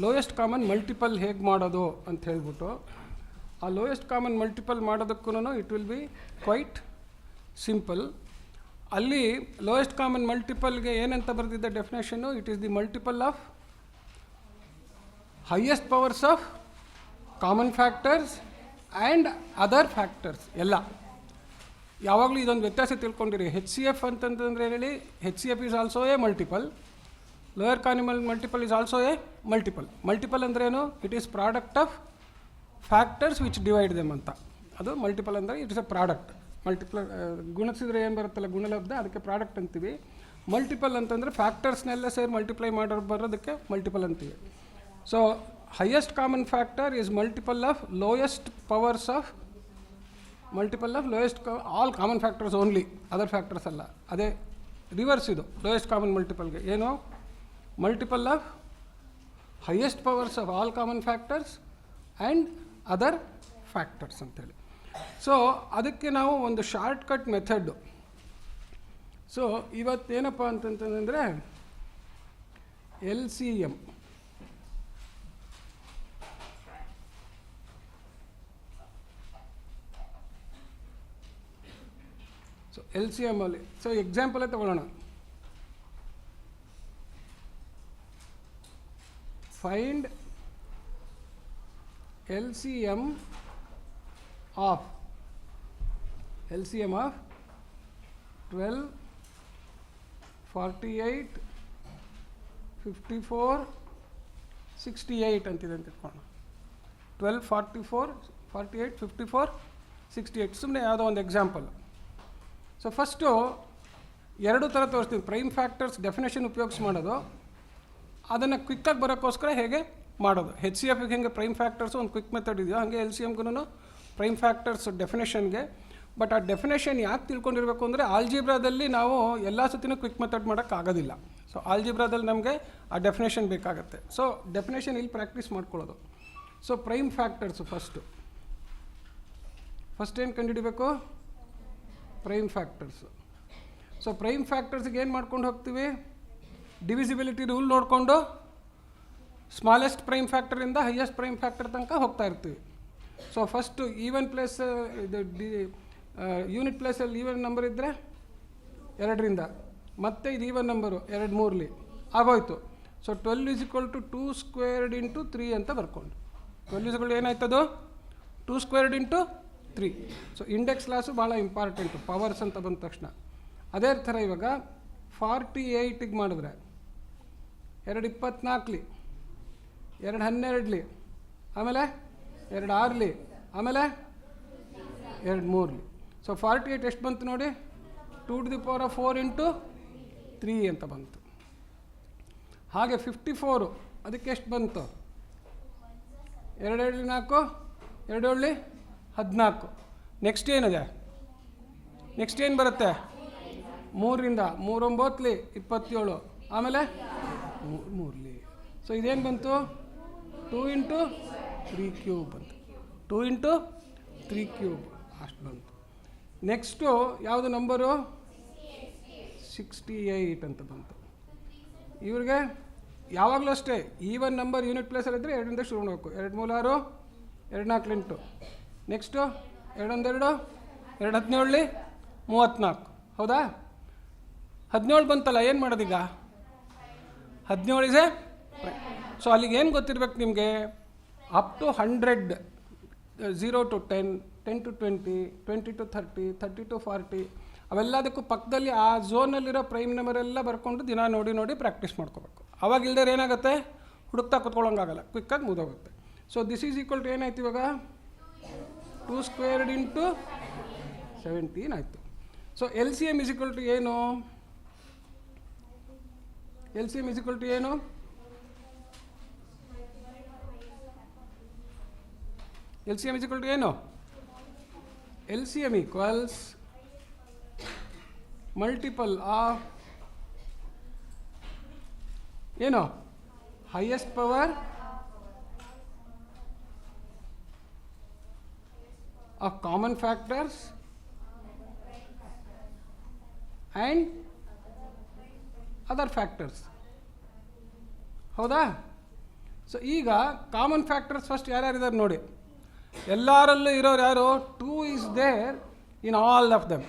Lowest common multiple ಹೇಗೆ ಮಾಡೋದು ಅಂತ ಹೇಳ್ಬಿಟ್ಟು, ಆ ಲೋಯೆಸ್ಟ್ ಕಾಮನ್ ಮಲ್ಟಿಪಲ್ ಮಾಡೋದಕ್ಕೂ it will be quite simple. ಅಲ್ಲಿ ಲೋಯೆಸ್ಟ್ ಕಾಮನ್ ಮಲ್ಟಿಪಲ್ಗೆ ಏನಂತ ಬರೆದಿದ್ದ ಡೆಫಿನೇಷನ್ನು, it is the multiple of highest powers of common factors and other factors. ಎಲ್ಲ ಯಾವಾಗಲೂ ಇದೊಂದು ವ್ಯತ್ಯಾಸ ತಿಳ್ಕೊಂಡಿರಿ. ಹೆಚ್ ಸಿ ಎಫ್ ಅಂತಂತಂದರೆ ಹೇಳಿ, H C F is also a multiple, lower common multiple is also a multiple. Multiple ಅಂದ್ರೇನು? It is product of factors which divide them ಅಂತ. ಅದು multiple ಅಂದರೆ it is a product. Multiple ಗುಣಿಸಿದ್ರೆ ಏನು ಬರುತ್ತಲ್ಲ ಗುಣಲಬ್ಧ, ಅದಕ್ಕೆ ಪ್ರಾಡಕ್ಟ್ ಅಂತೀವಿ. ಮಲ್ಟಿಪಲ್ ಅಂತಂದರೆ ಫ್ಯಾಕ್ಟರ್ಸ್ನೆಲ್ಲ ಸೇರಿ ಮಲ್ಟಿಪ್ಲೈ ಬರೋದಕ್ಕೆ ಮಲ್ಟಿಪಲ್ ಅಂತೀವಿ. So highest common factor is multiple of lowest powers of all common factors only, other factors ಅಲ್ಲ. ಅದೇ ರಿವರ್ಸ್ ಇದು ಲೋಯೆಸ್ಟ್ ಕಾಮನ್ ಮಲ್ಟಿಪಲ್ಗೆ ಏನು? Multiple of highest powers of all common factors and other factors ಅಂತೇಳಿ. So ಅದಕ್ಕೆ ನಾವು ಒಂದು shortcut method. So ಇವತ್ತೇನಪ್ಪ ಅಂತಂತಂದರೆ LCM. So LCM ಅಲ್ಲಿ ಎಕ್ಸಾಂಪಲೇ ತಗೊಳ್ಳೋಣ. ಫೈಂಡ್ LCM of 12, 48, 54, 68 ಅಂತಿದೆ ಅಂತ ಇಟ್ಕೊಳ್ಳೋಣ. 12, 44, 48, 54, 68 ಸುಮ್ಮನೆ ಯಾವುದೋ ಒಂದು ಎಕ್ಸಾಂಪಲ್. ಸೊ ಫಸ್ಟು ಎರಡು ಥರ ತೋರಿಸ್ತೀವಿ. ಪ್ರೈಮ್ ಫ್ಯಾಕ್ಟರ್ಸ್ ಡೆಫಿನೇಷನ್ ಉಪಯೋಗಿಸಿ ಮಾಡೋದು, ಅದನ್ನು ಕ್ವಿಕ್ಕಾಗಿ ಬರೋಕ್ಕೋಸ್ಕರ ಹೇಗೆ ಮಾಡೋದು. ಹೆಚ್ ಸಿ ಎಫ್ಗೆ ಹೆಂಗೆ ಪ್ರೈಮ್ ಫ್ಯಾಕ್ಟರ್ಸು ಒಂದು ಕ್ವಿಕ್ ಮೆಥಡ್ ಇದೆಯೋ, ಹಾಗೆ LCMಗೂ ಪ್ರೈಮ್ ಫ್ಯಾಕ್ಟರ್ಸ್ ಡೆಫಿನೇಷನ್ಗೆ. ಬಟ್ ಆ ಡೆಫಿನೇಷನ್ ಯಾಕೆ ತಿಳ್ಕೊಂಡಿರಬೇಕು ಅಂದರೆ, ಆಲ್ಜಿಬ್ರಾದಲ್ಲಿ ನಾವು ಎಲ್ಲ ಸತಿನೂ ಕ್ವಿಕ್ ಮೆಥಡ್ ಮಾಡೋಕ್ಕಾಗೋದಿಲ್ಲ. ಸೊ ಆಲ್ಜಿಬ್ರಾದಲ್ಲಿ ನಮಗೆ ಆ ಡೆಫಿನೇಷನ್ ಬೇಕಾಗುತ್ತೆ. ಸೊ ಡೆಫಿನೇಷನ್ ಇಲ್ಲಿ ಪ್ರಾಕ್ಟೀಸ್ ಮಾಡ್ಕೊಳ್ಳೋದು. ಸೊ ಪ್ರೈಮ್ ಫ್ಯಾಕ್ಟರ್ಸು ಫಸ್ಟ್ ಏನು ಕಂಡುಹಿಡಿಬೇಕು? Prime factors. ಸೊ ಪ್ರೈಮ್ ಫ್ಯಾಕ್ಟರ್ಸ್ಗೆ ಏನು ಮಾಡ್ಕೊಂಡು ಹೋಗ್ತೀವಿ? ಡಿವಿಸಿಬಿಲಿಟಿ ರೂಲ್ ನೋಡಿಕೊಂಡು ಸ್ಮಾಲೆಸ್ಟ್ ಪ್ರೈಮ್ ಫ್ಯಾಕ್ಟರಿಂದ ಹೈಯೆಸ್ಟ್ ಪ್ರೈಮ್ ಫ್ಯಾಕ್ಟರ್ ತನಕ ಹೋಗ್ತಾ ಇರ್ತೀವಿ. ಸೊ ಫಸ್ಟು ಈವನ್ ಪ್ಲೇಸ್ ಇದು ಯೂನಿಟ್ ಪ್ಲೇಸಲ್ಲಿ ಈವನ್ ನಂಬರ್ ಇದ್ದರೆ 2ರಿಂದ, ಮತ್ತು ಇದು ಈವನ್ ನಂಬರು 2, 3ಲಿ ಆಗೋಯ್ತು. ಸೊ 12 = 2 ಸ್ಕ್ವೇರ್ಡ್ ಇಂಟು 3 ಅಂತ ಬರ್ಕೊಂಡು 12 ಏನಾಯ್ತದು? 2 squared into 3. So index loss ಭಾಳ ಇಂಪಾರ್ಟೆಂಟು ಪವರ್ಸ್ ಅಂತ ಬಂದ ತಕ್ಷಣ. ಅದೇ ಥರ ಇವಾಗ 48ಗೆ ಮಾಡಿದ್ರೆ 2 24ಲಿ, 2 12ಲಿ, ಆಮೇಲೆ 2 6ಲಿ, ಆಮೇಲೆ 2 3ಲಿ. ಸೊ 48 ಎಷ್ಟು ಬಂತು ನೋಡಿ? 2⁴ ಇಂಟು 3 ಅಂತ ಬಂತು. ಹಾಗೆ 54 ಅದಕ್ಕೆ ಎಷ್ಟು ಬಂತು? 2 7 4, 2 7 14. ನೆಕ್ಸ್ಟ್ ಏನಿದೆ? ನೆಕ್ಸ್ಟ್ ಏನು ಬರುತ್ತೆ? 3ರಿಂದ 3 9ಲಿ 27, ಆಮೇಲೆ 3ಲಿ. ಸೊ ಇದೇನು ಬಂತು? 2 × 3³ ಬಂತು. 2 × 3³ ಅಷ್ಟು ಬಂತು. ನೆಕ್ಸ್ಟು ಯಾವುದು ನಂಬರು? 68 ಅಂತ ಬಂತು. ಇವ್ರಿಗೆ ಯಾವಾಗಲೂ ಅಷ್ಟೇ ಈವನ್ ನಂಬರ್ ಯೂನಿಟ್ ಪ್ಲೇಸಲ್ಲಿದ್ದರೆ 2ರಿಂದ ಶುರು ಮಾಡಬೇಕು. 2 3 6, 2 4 8. ನೆಕ್ಸ್ಟು 2 1 2, 2 17ಲಿ 34. ಹೌದಾ? 17 ಬಂತಲ್ಲ, ಏನು ಮಾಡೋದೀಗ? 17 ಇದೆ. ಸೊ ಅಲ್ಲಿಗೆ ಏನು ಗೊತ್ತಿರ್ಬೇಕು ನಿಮಗೆ? Up to 100, 0 to 10, 10 to 20, 20 to 30, 30 to 40 ಅವೆಲ್ಲದಕ್ಕೂ ಪಕ್ಕದಲ್ಲಿ ಆ ಝೋನಲ್ಲಿರೋ ಪ್ರೈಮ್ ನಂಬರ್ ಎಲ್ಲ ಬರ್ಕೊಂಡು ದಿನ ನೋಡಿ ನೋಡಿ ಪ್ರಾಕ್ಟೀಸ್ ಮಾಡ್ಕೋಬೇಕು. ಅವಾಗ ಇಲ್ದರೆ ಏನಾಗುತ್ತೆ? ಹುಡುಕ್ತಾ ಕೂತ್ಕೊಳ್ಳೋಂಗಾಗಲ್ಲ, ಕ್ವಿಕ್ಕಾಗಿ ಮುಗಿದೋಗುತ್ತೆ. So this is equal to ಏನಾಯ್ತು ಇವಾಗ? 2 ಸ್ಕ್ವೇರ್ಡ್ ಇಂಟು 17 ಆಯಿತು. So LCM is equal to ಏನು? LCM ಇಸ್ ಈಕ್ವಲ್ ಟು ಏನು? LCM is equal to ಏನು? LCM equals multiple of ಏನು? highest power of common factors and other factors. ಹೌದಾ? So ಈಗ common factors first ಯಾರ್ಯಾರಿದ್ದಾರೆ ನೋಡಿ. ಎಲ್ಲರಲ್ಲೂ ಇರೋರು ಯಾರು? 2 is there in all of them.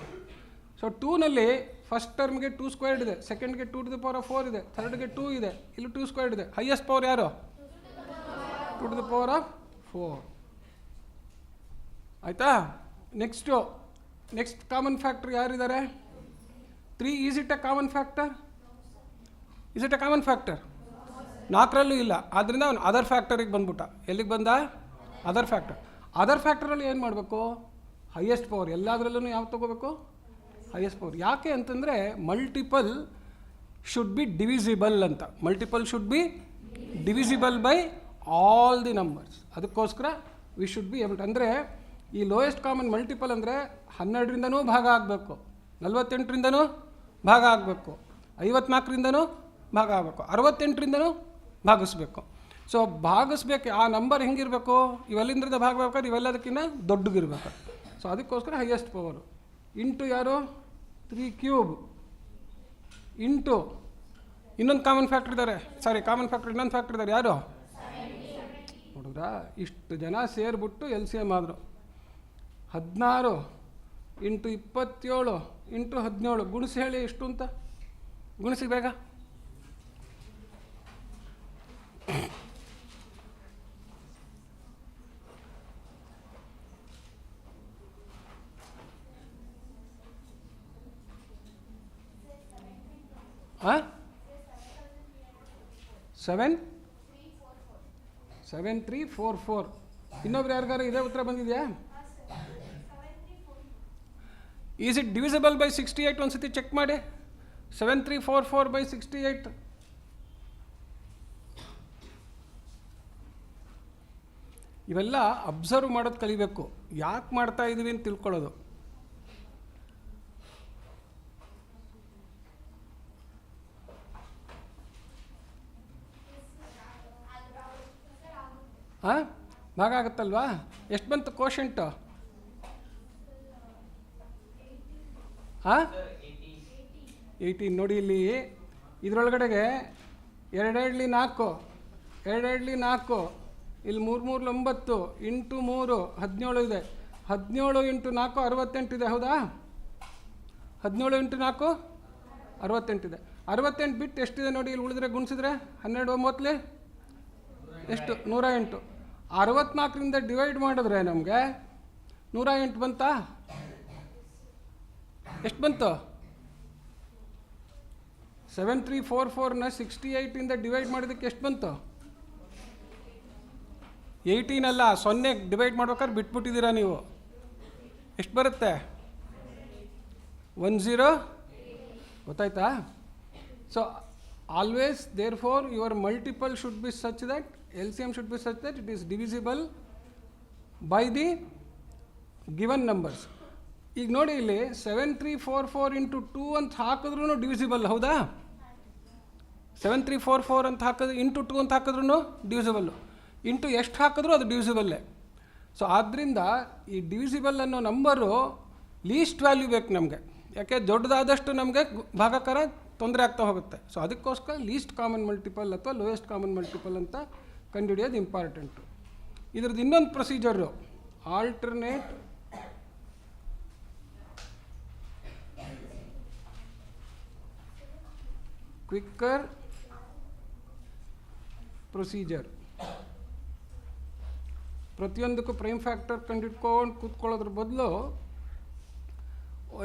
So 2ನಲ್ಲಿ ಫಸ್ಟ್ ಟರ್ಮ್ಗೆ 2 ಸ್ಕ್ವೇರ್ಡ್ ಇದೆ, ಸೆಕೆಂಡ್ಗೆ 2 to the power of 4 ಇದೆ, ಥರ್ಡ್ಗೆ 2 ಇದೆ, ಇಲ್ಲಿ 2 ಸ್ಕ್ವೇರ್ಡ್ ಇದೆ. ಹೈಯೆಸ್ಟ್ ಪವರ್ ಯಾರು? 2 to the power of 4. ಆಯಿತಾ? ನೆಕ್ಸ್ಟ್ ಕಾಮನ್ ಫ್ಯಾಕ್ಟರ್ ಯಾರಿದ್ದಾರೆ? 3. Is it a common factor? Is it a common factor? 4ರಲ್ಲೂ ಇಲ್ಲ. ಆದ್ದರಿಂದ ಅವನು ಅದರ್ ಫ್ಯಾಕ್ಟರಿಗೆ ಬಂದ್ಬಿಟ್ಟ. ಎಲ್ಲಿಗೆ ಬಂದ? Other factor. ಅದರ್ ಫ್ಯಾಕ್ಟರಲ್ಲಿ ಏನು ಮಾಡಬೇಕು? Highest power. ಎಲ್ಲದರಲ್ಲೂ ಯಾವ ತೊಗೋಬೇಕು? Highest power. ಯಾಕೆ ಅಂತಂದರೆ ಮಲ್ಟಿಪಲ್ ಶುಡ್ ಬಿ ಡಿವಿಸಿಬಲ್ ಅಂತ. Multiple should B divisible by all the numbers. ಅದಕ್ಕೋಸ್ಕರ ವಿ ಶುಡ್ ಬಿ ಏಬಲ್. ಅಂದರೆ ಈ ಲೋಯೆಸ್ಟ್ ಕಾಮನ್ ಮಲ್ಟಿಪಲ್ ಅಂದರೆ 12ರಿಂದನೂ ಭಾಗ ಆಗಬೇಕು, 48ರಿಂದನೂ ಭಾಗ ಆಗಬೇಕು, 54ರಿಂದನೂ ಭಾಗ ಆಗಬೇಕು, 68ರಿಂದನೂ ಭಾಗಿಸ್ಬೇಕು. ಸೊ ಭಾಗಿಸ್ಬೇಕು. ಆ ನಂಬರ್ ಹೆಂಗಿರಬೇಕು? ಇವೆಲ್ಲಿಂದ ಭಾಗ ಆಗ್ಬೇಕಾದ್ರೆ ಇವೆಲ್ಲದಕ್ಕಿಂತ ದೊಡ್ಡಗಿರ್ಬೇಕು. ಸೊ ಅದಕ್ಕೋಸ್ಕರ ಹೈಯೆಸ್ಟ್ ಪವರು. ಇಂಟು ಯಾರು? 3 ಕ್ಯೂಬ್ ಇಂಟು ಇನ್ನೊಂದು ಕಾಮನ್ ಫ್ಯಾಕ್ಟರ್ ಇದ್ದಾರೆ. ಕಾಮನ್ ಫ್ಯಾಕ್ಟರ್ ಇನ್ನೊಂದು ಫ್ಯಾಕ್ಟರ್ ಇದ್ದಾರೆ. ಯಾರು? ನೋಡಿದ್ರಾ? ಇಷ್ಟು ಜನ ಸೇರಿಬಿಟ್ಟು LCM ಆದರು. 16 ಇಂಟು 27 ಇಂಟು 17. ಗುಣಿಸಿ ಹೇಳಿ ಎಷ್ಟು ಅಂತ. ಗುಣಿಸಿ ಬೇಗ. ಹಾಂ 7344. ಇನ್ನೊಬ್ರು ಯಾರಿಗಾರು ಇದೇ ಉತ್ತರ ಬಂದಿದೆಯಾ? Is it divisible by 68? ಒಂದು ಸತಿ ಚೆಕ್ ಮಾಡಿ. 7344 ಬೈ 68. ಇವೆಲ್ಲ ಅಬ್ಸರ್ವ್ ಮಾಡೋದು ಕಲಿಬೇಕು. ಯಾಕೆ ಮಾಡ್ತಾ ಇದ್ದೀವಿ ಅಂತ ತಿಳ್ಕೊಳ್ಳೋದು. ಹಾಂ ಭಾಗ ಆಗುತ್ತಲ್ವಾ? ಎಷ್ಟು ಬಂತು ಕೋಶೆಂಟು? ಹಾಂ 18. ನೋಡಿ ಇಲ್ಲಿ ಇದರೊಳಗಡೆಗೆ 2 4, 2 4, ಇಲ್ಲಿ 3 3 9 ಇಂಟು 3 17 ಇದೆ. 17 ಇಂಟು 4 68 ಇದೆ. ಹೌದಾ? 17 ಇಂಟು 4 68 ಇದೆ. 68 ಬಿಟ್ಟು ಎಷ್ಟಿದೆ ನೋಡಿ. ಇಲ್ಲಿ ಉಳಿದ್ರೆ ಗುಣಿಸಿದ್ರೆ 12 9 ಎಷ್ಟು? 108. 64ರಿಂದ ಡಿವೈಡ್ ಮಾಡಿದ್ರೆ ನಮಗೆ 108 ಬಂತಾ? ಎಷ್ಟು ಬಂತು? 7344ನ 68ಇಂದ ಡಿವೈಡ್ ಮಾಡೋದಕ್ಕೆ ಎಷ್ಟು ಬಂತು? 18 ಅಲ್ಲ, 0 ಡಿವೈಡ್ ಮಾಡ್ಬೇಕಾದ್ರೆ ಬಿಟ್ಬಿಟ್ಟಿದ್ದೀರಾ ನೀವು. ಎಷ್ಟು ಬರುತ್ತೆ? 10. ಗೊತ್ತಾಯ್ತಾ? So always therefore your multiple should be such that LCM should be such that it is divisible by the given numbers. ಈಗ ನೋಡಿ ಇಲ್ಲಿ 7344 ಇಂಟು 2 ಅಂತ ಹಾಕಿದ್ರೂ ಡಿವಿಸಿಬಲ್. ಹೌದಾ? 7344 ಅಂತ ಹಾಕಿದ್ರೆ ಇಂಟು 2 ಅಂತ ಹಾಕಿದ್ರೂ ಡಿವಿಸಿಬಲ್ಲು. ಇಂಟು ಎಷ್ಟು ಹಾಕಿದ್ರೂ ಅದು ಡಿವಿಸಿಬಲ್ಲೇ. ಸೊ ಆದ್ದರಿಂದ ಈ ಡಿವಿಸಿಬಲ್ ಅನ್ನೋ ನಂಬರು ಲೀಸ್ಟ್ ವ್ಯಾಲ್ಯೂ ಬೇಕು ನಮಗೆ. ಯಾಕೆ? ದೊಡ್ಡದಾದಷ್ಟು ನಮಗೆ ಭಾಗಾಕಾರ ತೊಂದರೆ ಆಗ್ತಾ ಹೋಗುತ್ತೆ. ಸೊ ಅದಕ್ಕೋಸ್ಕರ ಲೀಸ್ಟ್ ಕಾಮನ್ ಮಲ್ಟಿಪಲ್ ಅಥವಾ ಲೋಯೆಸ್ಟ್ ಕಾಮನ್ ಮಲ್ಟಿಪಲ್ ಅಂತ ಕಂಡುಹಿಡಿಯೋದು ಇಂಪಾರ್ಟೆಂಟು. ಇದ್ರದ್ದು ಇನ್ನೊಂದು ಪ್ರೊಸೀಜರು ಆಲ್ಟರ್ನೇಟ್ ಕ್ವಿಕ್ಕರ್ ಪ್ರೊಸೀಜರ್. ಪ್ರತಿಯೊಂದಕ್ಕೂ ಪ್ರೈಮ್ ಫ್ಯಾಕ್ಟರ್ ಕಂಡಿಡ್ಕೊಂಡು ಕೂತ್ಕೊಳ್ಳೋದ್ರ ಬದಲು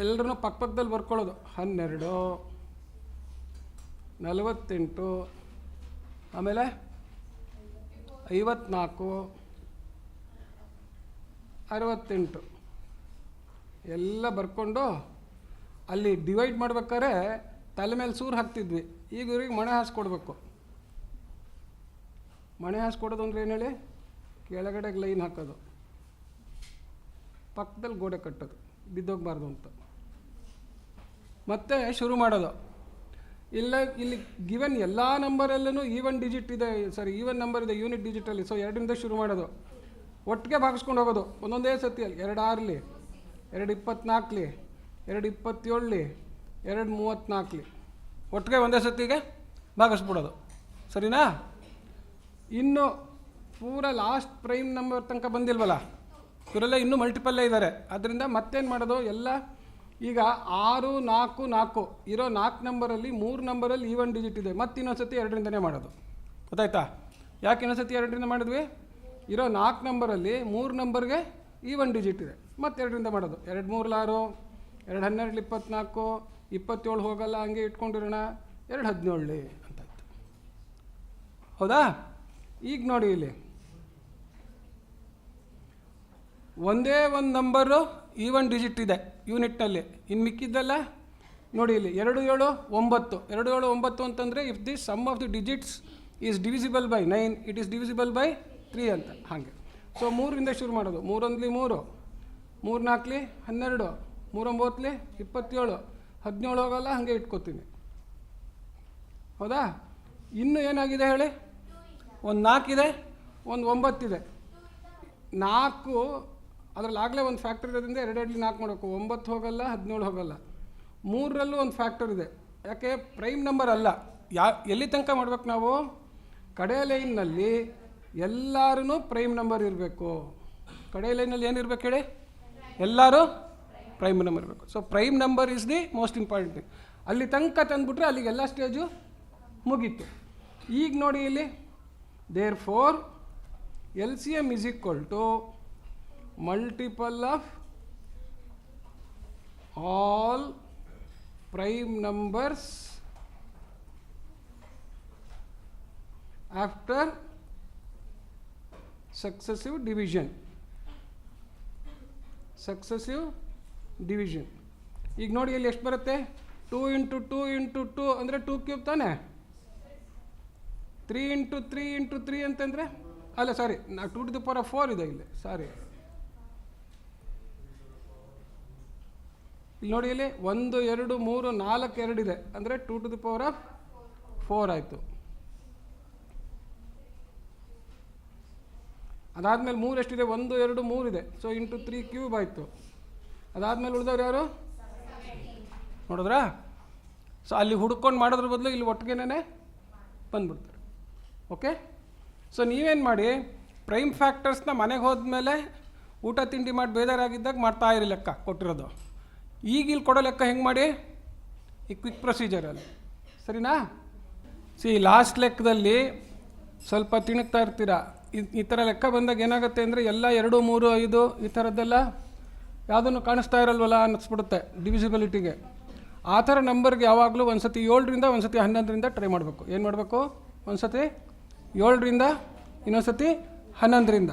ಎಲ್ಲರೂ ಪಕ್ಕದಲ್ಲಿ ಬರ್ಕೊಳ್ಳೋದು. 12, 48, ಆಮೇಲೆ 54, 68 ಎಲ್ಲ ಬರ್ಕೊಂಡು ಅಲ್ಲಿ ಡಿವೈಡ್ ಮಾಡ್ಬೇಕಾದ್ರೆ ತಲೆ ಮೇಲೆ ಸೂರು ಹಾಕ್ತಿದ್ವಿ. ಈಗ ಇವ್ರಿಗೆ ಮಣೆ ಹಾಸ್ಕೊಡ್ಬೇಕು. ಮಣೆ ಹಾಸ್ಕೊಡೋದು ಅಂದರೆ ಏನು ಹೇಳಿ? ಕೆಳಗಡೆಗೆ ಲೈನ್ ಹಾಕೋದು, ಪಕ್ಕದಲ್ಲಿ ಗೋಡೆ ಕಟ್ಟೋದು, ಬಿದ್ದೋಗ್ಬಾರ್ದು ಅಂತ. ಮತ್ತೆ ಶುರು ಮಾಡೋದು. ಇಲ್ಲಿ ಗಿವನ್ ಎಲ್ಲ ನಂಬರಲ್ಲೂ ಈವನ್ ಡಿಜಿಟ್ ಇದೆ, ಈವನ್ ನಂಬರ್ ಇದೆ ಯೂನಿಟ್ ಡಿಜಿಟಲ್ಲಿ. ಸೊ 2ರಿಂದ ಶುರು ಮಾಡೋದು, ಒಟ್ಟಿಗೆ ಭಾಗಿಸ್ಕೊಂಡು ಹೋಗೋದು ಒಂದೊಂದೇ ಸತಿಯಲ್ಲಿ. 2 6, 2 24, 2 27, 2 34 ಒಟ್ಟಿಗೆ ಒಂದೇ ಸತಿಗೆ ಭಾಗಿಸ್ಬಿಡೋದು. ಸರಿನಾ? ಇನ್ನು ಪೂರ ಲಾಸ್ಟ್ ಪ್ರೈಮ್ ನಂಬರ್ ತನಕ ಬಂದಿಲ್ವಲ್ಲ, ಇವರೆಲ್ಲ ಇನ್ನೂ ಮಲ್ಟಿಪಲ್ಲೇ ಇದ್ದಾರೆ. ಅದರಿಂದ ಮತ್ತೇನು ಮಾಡೋದು, ಎಲ್ಲ ಈಗ 6, 4, 4 ಇರೋ 4 ನಂಬರಲ್ಲಿ 3 ನಂಬರಲ್ಲಿ ಈವನ್ ಡಿಜಿಟ್ ಇದೆ, ಮತ್ತು ಇನ್ನೊಂದ್ಸತಿ 2ರಿಂದನೇ ಮಾಡೋದು. ಗೊತ್ತಾಯ್ತಾ? ಯಾಕೆ ಇನ್ನೊಂದ್ಸತಿ 2ರಿಂದ ಮಾಡಿದ್ವಿ? ಇರೋ 4 ನಂಬರಲ್ಲಿ 3 ನಂಬರ್ಗೆ ಈವನ್ ಡಿಜಿಟ್ ಇದೆ, ಮತ್ತು 2ರಿಂದ ಮಾಡೋದು. 2 3 6, 2 12 24, 27 ಹೋಗಲ್ಲ, ಹಂಗೆ ಇಟ್ಕೊಂಡಿರೋಣ, 2 17 ಅಂತಾಯ್ತು. ಹೌದಾ? ಈಗ ನೋಡಿ, ಇಲ್ಲಿ ಒಂದೇ ಒಂದು ನಂಬರು ಈವನ್ ಡಿಜಿಟ್ ಇದೆ ಯೂನಿಟ್ನಲ್ಲಿ, ಇನ್ನು ಮಿಕ್ಕಿದ್ದೆಲ್ಲ ನೋಡಿ ಇಲ್ಲಿ 2 7 9. 2 7 9 ಅಂತಂದರೆ if the sum of the digits is divisible by 9 it is divisible by 3 ಅಂತ. ಹಾಗೆ ಸೊ 3ರಿಂದ ಶುರು ಮಾಡೋದು. 3 1 3, 3 4 12, 3 9 27, 17 ಹೋಗಲ್ಲ, ಹಾಗೆ ಇಟ್ಕೋತೀನಿ. ಹೌದಾ? ಇನ್ನು ಏನಾಗಿದೆ ಹೇಳಿ? ಒಂದು 4 ಇದೆ, ಒಂದು 9 ಇದೆ. 4 ಅದರಲ್ಲಿ ಆಗಲೇ ಒಂದು ಫ್ಯಾಕ್ಟರ್ ಇರೋದ್ರಿಂದ 2 2 4 ಮಾಡಬೇಕು. 9 ಹೋಗಲ್ಲ, 17 ಹೋಗಲ್ಲ. 3ರಲ್ಲೂ ಒಂದು ಫ್ಯಾಕ್ಟರ್ ಇದೆ, ಯಾಕೆ? ಪ್ರೈಮ್ ನಂಬರ್ ಅಲ್ಲ. ಎಲ್ಲಿ ತನಕ ಮಾಡ್ಬೇಕು ನಾವು? ಕಡೆ ಲೈನ್ನಲ್ಲಿ ಎಲ್ಲರೂ ಪ್ರೈಮ್ ನಂಬರ್ ಇರಬೇಕು. ಕಡೆ ಲೈನಲ್ಲಿ ಏನಿರ್ಬೇಕು ಹೇಳಿ? ಎಲ್ಲರೂ ಪ್ರೈಮ್ ನಂಬರ್ ಇರಬೇಕು. So prime number is the most important thing. ಅಲ್ಲಿ ತನಕ ತಂದುಬಿಟ್ರೆ ಅಲ್ಲಿಗೆ ಎಲ್ಲ ಸ್ಟೇಜು ಮುಗೀತು. ಈಗ ನೋಡಿ ಇಲ್ಲಿ, therefore LCM is equal to multiple of all prime numbers after successive division. ಈಗ ನೋಡಿ ಇಲ್ಲಿ ಎಷ್ಟು ಬರುತ್ತೆ? 2 × 2 × 2 ಅಂದರೆ 2 ಕ್ಯೂಬ್ ತಾನೆ. 3 × 3 × 3 ಅಂತಂದರೆ ಅಲ್ಲ, ಸಾರಿ, 2 to the power of 4 ಇದೆ ಇಲ್ಲಿ, ಸಾರಿ. ಇಲ್ಲಿ ನೋಡಿ, ಇಲ್ಲಿ 1 2 3 4 2 ಇದೆ, ಅಂದರೆ 2 to the power of 4 ಆಯಿತು. ಅದಾದಮೇಲೆ 3 ಎಷ್ಟಿದೆ? 1 2 3 ಇದೆ, ಸೊ ಇಂಟು 3 ಕ್ಯೂಬ್ ಆಯಿತು. ಅದಾದಮೇಲೆ ಉಳಿದವ್ರು ಯಾರು ನೋಡಿದ್ರಾ? ಸೊ ಅಲ್ಲಿ ಹುಡ್ಕೊಂಡು ಮಾಡೋದ್ರ ಬದಲು ಇಲ್ಲಿ ಒಟ್ಟಿಗೆನೇ ಬಂದ್ಬಿಡ್ತಾರೆ. ಓಕೆ, ಸೊ ನೀವೇನು ಮಾಡಿ, ಪ್ರೈಮ್ ಫ್ಯಾಕ್ಟರ್ಸ್ನ ಮನೆಗೆ ಹೋದ್ಮೇಲೆ ಊಟ ತಿಂಡಿ ಮಾಡಿ ಬೇಜಾರಾಗಿದ್ದಾಗ ಮಾಡ್ತಾ ಇರಿ ಲೆಕ್ಕ ಕೊಟ್ಟಿರೋದು. ಈಗ ಇಲ್ಲಿ ಕೊಡೋ ಲೆಕ್ಕ ಹೆಂಗೆ ಮಾಡಿ? ಈ ಕ್ವಿಕ್ ಪ್ರೊಸೀಜರಲ್ಲಿ, ಸರಿನಾ? ಲಾಸ್ಟ್ ಲೆಕ್ಕದಲ್ಲಿ ಸ್ವಲ್ಪ ತಿಣುಕ್ತಾ ಇರ್ತೀರಾ. ಈ ಥರ ಲೆಕ್ಕ ಬಂದಾಗ ಏನಾಗುತ್ತೆ ಅಂದರೆ ಎಲ್ಲ 2 3 5 ಈ ಥರದ್ದೆಲ್ಲ ಯಾವುದನ್ನು ಕಾಣಿಸ್ತಾ ಇರಲ್ವಲ್ಲ ಅನ್ನಿಸ್ಬಿಡುತ್ತೆ ಡಿವಿಸಿಬಿಲಿಟಿಗೆ. ಆ ಥರ ನಂಬರ್ಗೆ ಯಾವಾಗಲೂ ಒಂದು ಸತಿ 7ರಿಂದ ಒಂದು ಸತಿ 11ರಿಂದ ಟ್ರೈ ಮಾಡಬೇಕು. ಏನು ಮಾಡಬೇಕು? ಒಂದು ಸತಿ 7ರಿಂದ, ಇನ್ನೊಂದು ಸತಿ 11ರಿಂದ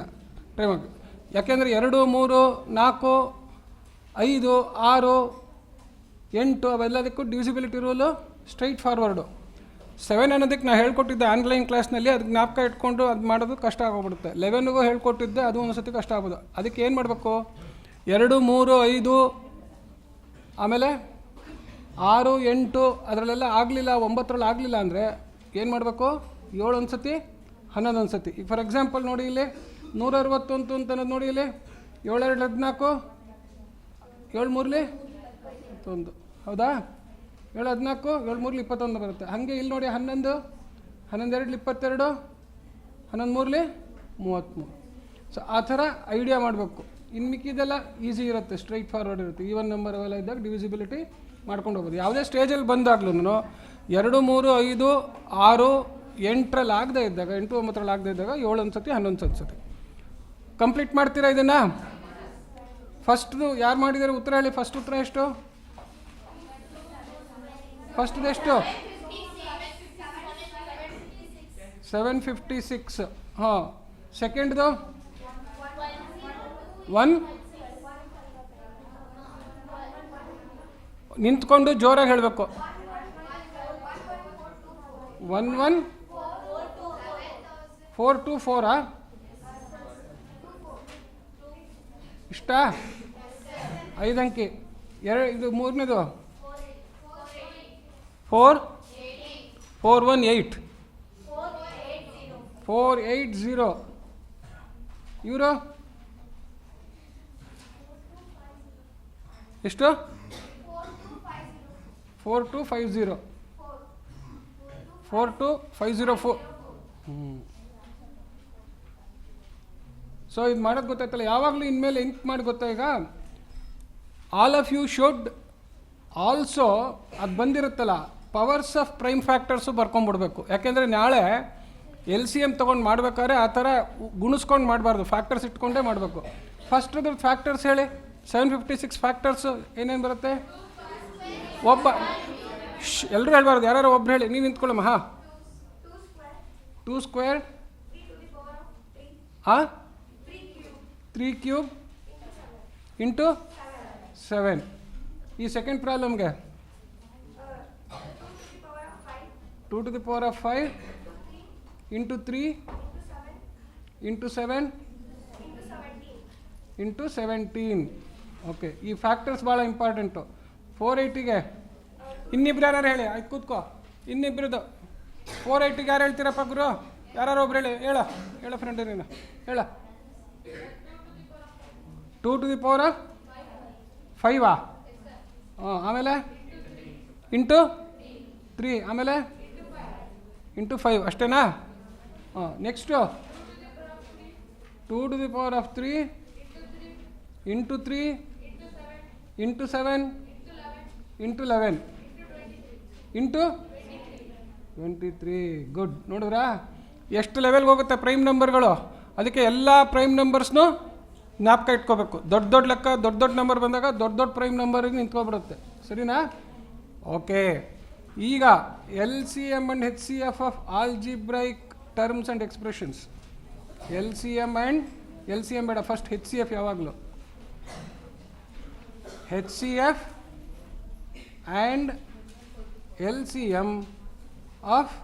ಟ್ರೈ ಮಾಡಬೇಕು. ಯಾಕೆಂದರೆ 2 3 4 5 6 8 ಅವೆಲ್ಲದಕ್ಕೂ ಡಿವಿಸಿಬಿಲಿಟಿ ರೂಲು ಸ್ಟ್ರೈಟ್ ಫಾರ್ವರ್ಡು. 7 ಅನ್ನೋದಕ್ಕೆ ನಾನು ಹೇಳ್ಕೊಟ್ಟಿದ್ದೆ ಆನ್ಲೈನ್ ಕ್ಲಾಸ್ನಲ್ಲಿ, ಅದಕ್ಕೆ ಜ್ಞಾಪಕ ಇಟ್ಕೊಂಡು ಅದು ಮಾಡೋದು ಕಷ್ಟ ಆಗೋಗ್ಬಿಡುತ್ತೆ. 11ಗೂ ಹೇಳ್ಕೊಟ್ಟಿದ್ದೆ, ಅದು ಒಂದು ಸತಿ ಕಷ್ಟ ಆಗ್ಬೋದು. ಅದಕ್ಕೆ ಏನು ಮಾಡಬೇಕು? 2 3 5 ಆಮೇಲೆ 6 8 ಅದರಲ್ಲೆಲ್ಲ ಆಗಲಿಲ್ಲ, 9ರಲ್ಲಿ ಆಗಲಿಲ್ಲ ಅಂದರೆ ಏನು ಮಾಡಬೇಕು? 7 ಒಂದು ಸತಿ 11 ಒಂದು ಸತಿ. ಈಗ ಫಾರ್ ಎಕ್ಸಾಂಪಲ್ ನೋಡಿ, ಇಲ್ಲಿ 161 ಅಂತ ಅನ್ನೋದು ನೋಡಿ, ಇಲ್ಲಿ 7 2 14, 7 3 21, ಹೌದಾ? 7 14, 7 3 21 ಬರುತ್ತೆ. ಹಾಗೆ ಇಲ್ಲಿ ನೋಡಿ 11 11 2 22, 11 3 33. ಸೊ ಆ ಥರ ಐಡಿಯಾ ಮಾಡಬೇಕು. ಇನ್ನು ಮಿಕ್ಕಿದೆಲ್ಲ ಈಸಿ ಇರುತ್ತೆ, ಸ್ಟ್ರೈಟ್ ಫಾರ್ವರ್ಡ್ ಇರುತ್ತೆ. ಈವನ್ ನಂಬರ್ ಅವೆಲ್ಲ ಇದ್ದಾಗ ಡಿವಿಸಿಬಿಲಿಟಿ ಮಾಡ್ಕೊಂಡು ಹೋಗ್ಬೋದು. ಯಾವುದೇ ಸ್ಟೇಜಲ್ಲಿ ಬಂದಾಗ್ಲೂ 2 3 5 6 8ರಲ್ಲಿ ಆಗದೆ ಇದ್ದಾಗ, 8 9ರಲ್ಲಿ ಆಗದೆ ಇದ್ದಾಗ 7 ಒಂದು ಸತಿ 11 ಒಂದು ಸತಿ ಕಂಪ್ಲೀಟ್ ಮಾಡ್ತೀರಾ ಇದನ್ನು? ಫಸ್ಟ್ದು ಯಾರು ಮಾಡಿದ್ದಾರೆ ಉತ್ತರ ಹೇಳಿ. ಫಸ್ಟ್ ಉತ್ತರ ಎಷ್ಟು? ಫಸ್ಟ್ದು ಎಷ್ಟು? 756. ಹಾಂ, ಸೆಕೆಂಡ್ದು 1 ನಿಂತ್ಕೊಂಡು ಜೋರಾಗಿ ಹೇಳಬೇಕು. 1 1 4 2 4 ಇಷ್ಟ? 5 ಅಂಕಿ. ಇದು ಮೂರನೇದು 4 4 1 8 480. ಇವರು ಎಷ್ಟು? 4250 4250 4. ಸೊ ಇದು ಮಾಡೋದು ಗೊತ್ತಾಯ್ತಲ್ಲ. ಯಾವಾಗಲೂ ಇನ್ಮೇಲೆ ಎಂತ ಮಾಡಿ ಗೊತ್ತಾ, ಈಗ all of you should also ಅದು ಬಂದಿರುತ್ತಲ್ಲ ಪವರ್ಸ್ ಆಫ್ ಪ್ರೈಮ್ ಫ್ಯಾಕ್ಟರ್ಸು ಬರ್ಕೊಂಡ್ಬಿಡ್ಬೇಕು. ಯಾಕೆಂದರೆ ನಾಳೆ ಎಲ್ ಸಿ ಎಮ್ ತೊಗೊಂಡು ಮಾಡ್ಬೇಕಾದ್ರೆ ಆ ಥರ ಗುಣಿಸ್ಕೊಂಡು ಮಾಡಬಾರ್ದು, ಫ್ಯಾಕ್ಟರ್ಸ್ ಇಟ್ಕೊಂಡೇ ಮಾಡಬೇಕು. ಫಸ್ಟ್ ಅದ್ರದ್ದು ಫ್ಯಾಕ್ಟರ್ಸ್ ಹೇಳಿ. 756 ಫ್ಯಾಕ್ಟರ್ಸು ಏನೇನು ಬರುತ್ತೆ? ಒಬ್ಬ ಎಲ್ಲರೂ ಹೇಳ್ಬಾರ್ದು, ಯಾರು ಒಬ್ರು ಹೇಳಿ. ನೀವು ನಿಂತ್ಕೊಳ್ಳಮ್ಮ. ಹಾಂ, 2 ಸ್ಕ್ವೇರ್, ಹಾಂ 3 ಕ್ಯೂಬ್ ಇಂಟು 7. ಈ second ಪ್ರಾಬ್ಲಮ್ಗೆ 2 to the power of 5 into 3 into 7 into 17. Okay, ಈ ಫ್ಯಾಕ್ಟರ್ಸ್ ಭಾಳ ಇಂಪಾರ್ಟೆಂಟು. 480ಗೆ ಇನ್ನಿಬ್ರು ಯಾರು ಹೇಳಿ, ಆಯ್ತು ಕೂತ್ಕೋ. ಇನ್ನಿಬ್ರದ್ದು 480ಗೆ ಯಾರು ಹೇಳ್ತೀರಪ್ಪ ಗುರು? ಯಾರು ಒಬ್ರು ಹೇಳಿ. ಹೇಳ ಫ್ರೆಂಡ್, ನೀನು ಹೇಳ. 2 to the power of 5 ಹಾಂ, ಆಮೇಲೆ ಇಂಟು 3, ಆಮೇಲೆ ಇಂಟು 5 ಅಷ್ಟೇನಾ? ಹಾಂ, next 2 to the power of 3 into 3 into 7 into 11 into 23. Good. ನೋಡಿದ್ರಾ ಎಷ್ಟು ಲೆವೆಲ್ಗೆ ಹೋಗುತ್ತೆ ಪ್ರೈಮ್ ನಂಬರ್ಗಳು? ಅದಕ್ಕೆ ಎಲ್ಲ ಪ್ರೈಮ್ ನಂಬರ್ಸ್ನು ಜ್ಞಾಪಕ ಇಟ್ಕೋಬೇಕು. ದೊಡ್ಡ ಲೆಕ್ಕ, ದೊಡ್ಡ ನಂಬರ್ ಬಂದಾಗ ದೊಡ್ಡ ಪ್ರೈಮ್ ನಂಬರಿಗೆ ನಿಂತ್ಕೊಬಿಡುತ್ತೆ. ಸರಿನಾ? ಓಕೆ, ಈಗ L C M and H C F of algebraic terms and expressions. L C M ಬೇಡ, ಫಸ್ಟ್ ಹೆಚ್ ಸಿ ಎಫ್. ಯಾವಾಗಲೂ ಹೆಚ್ C F and L C M of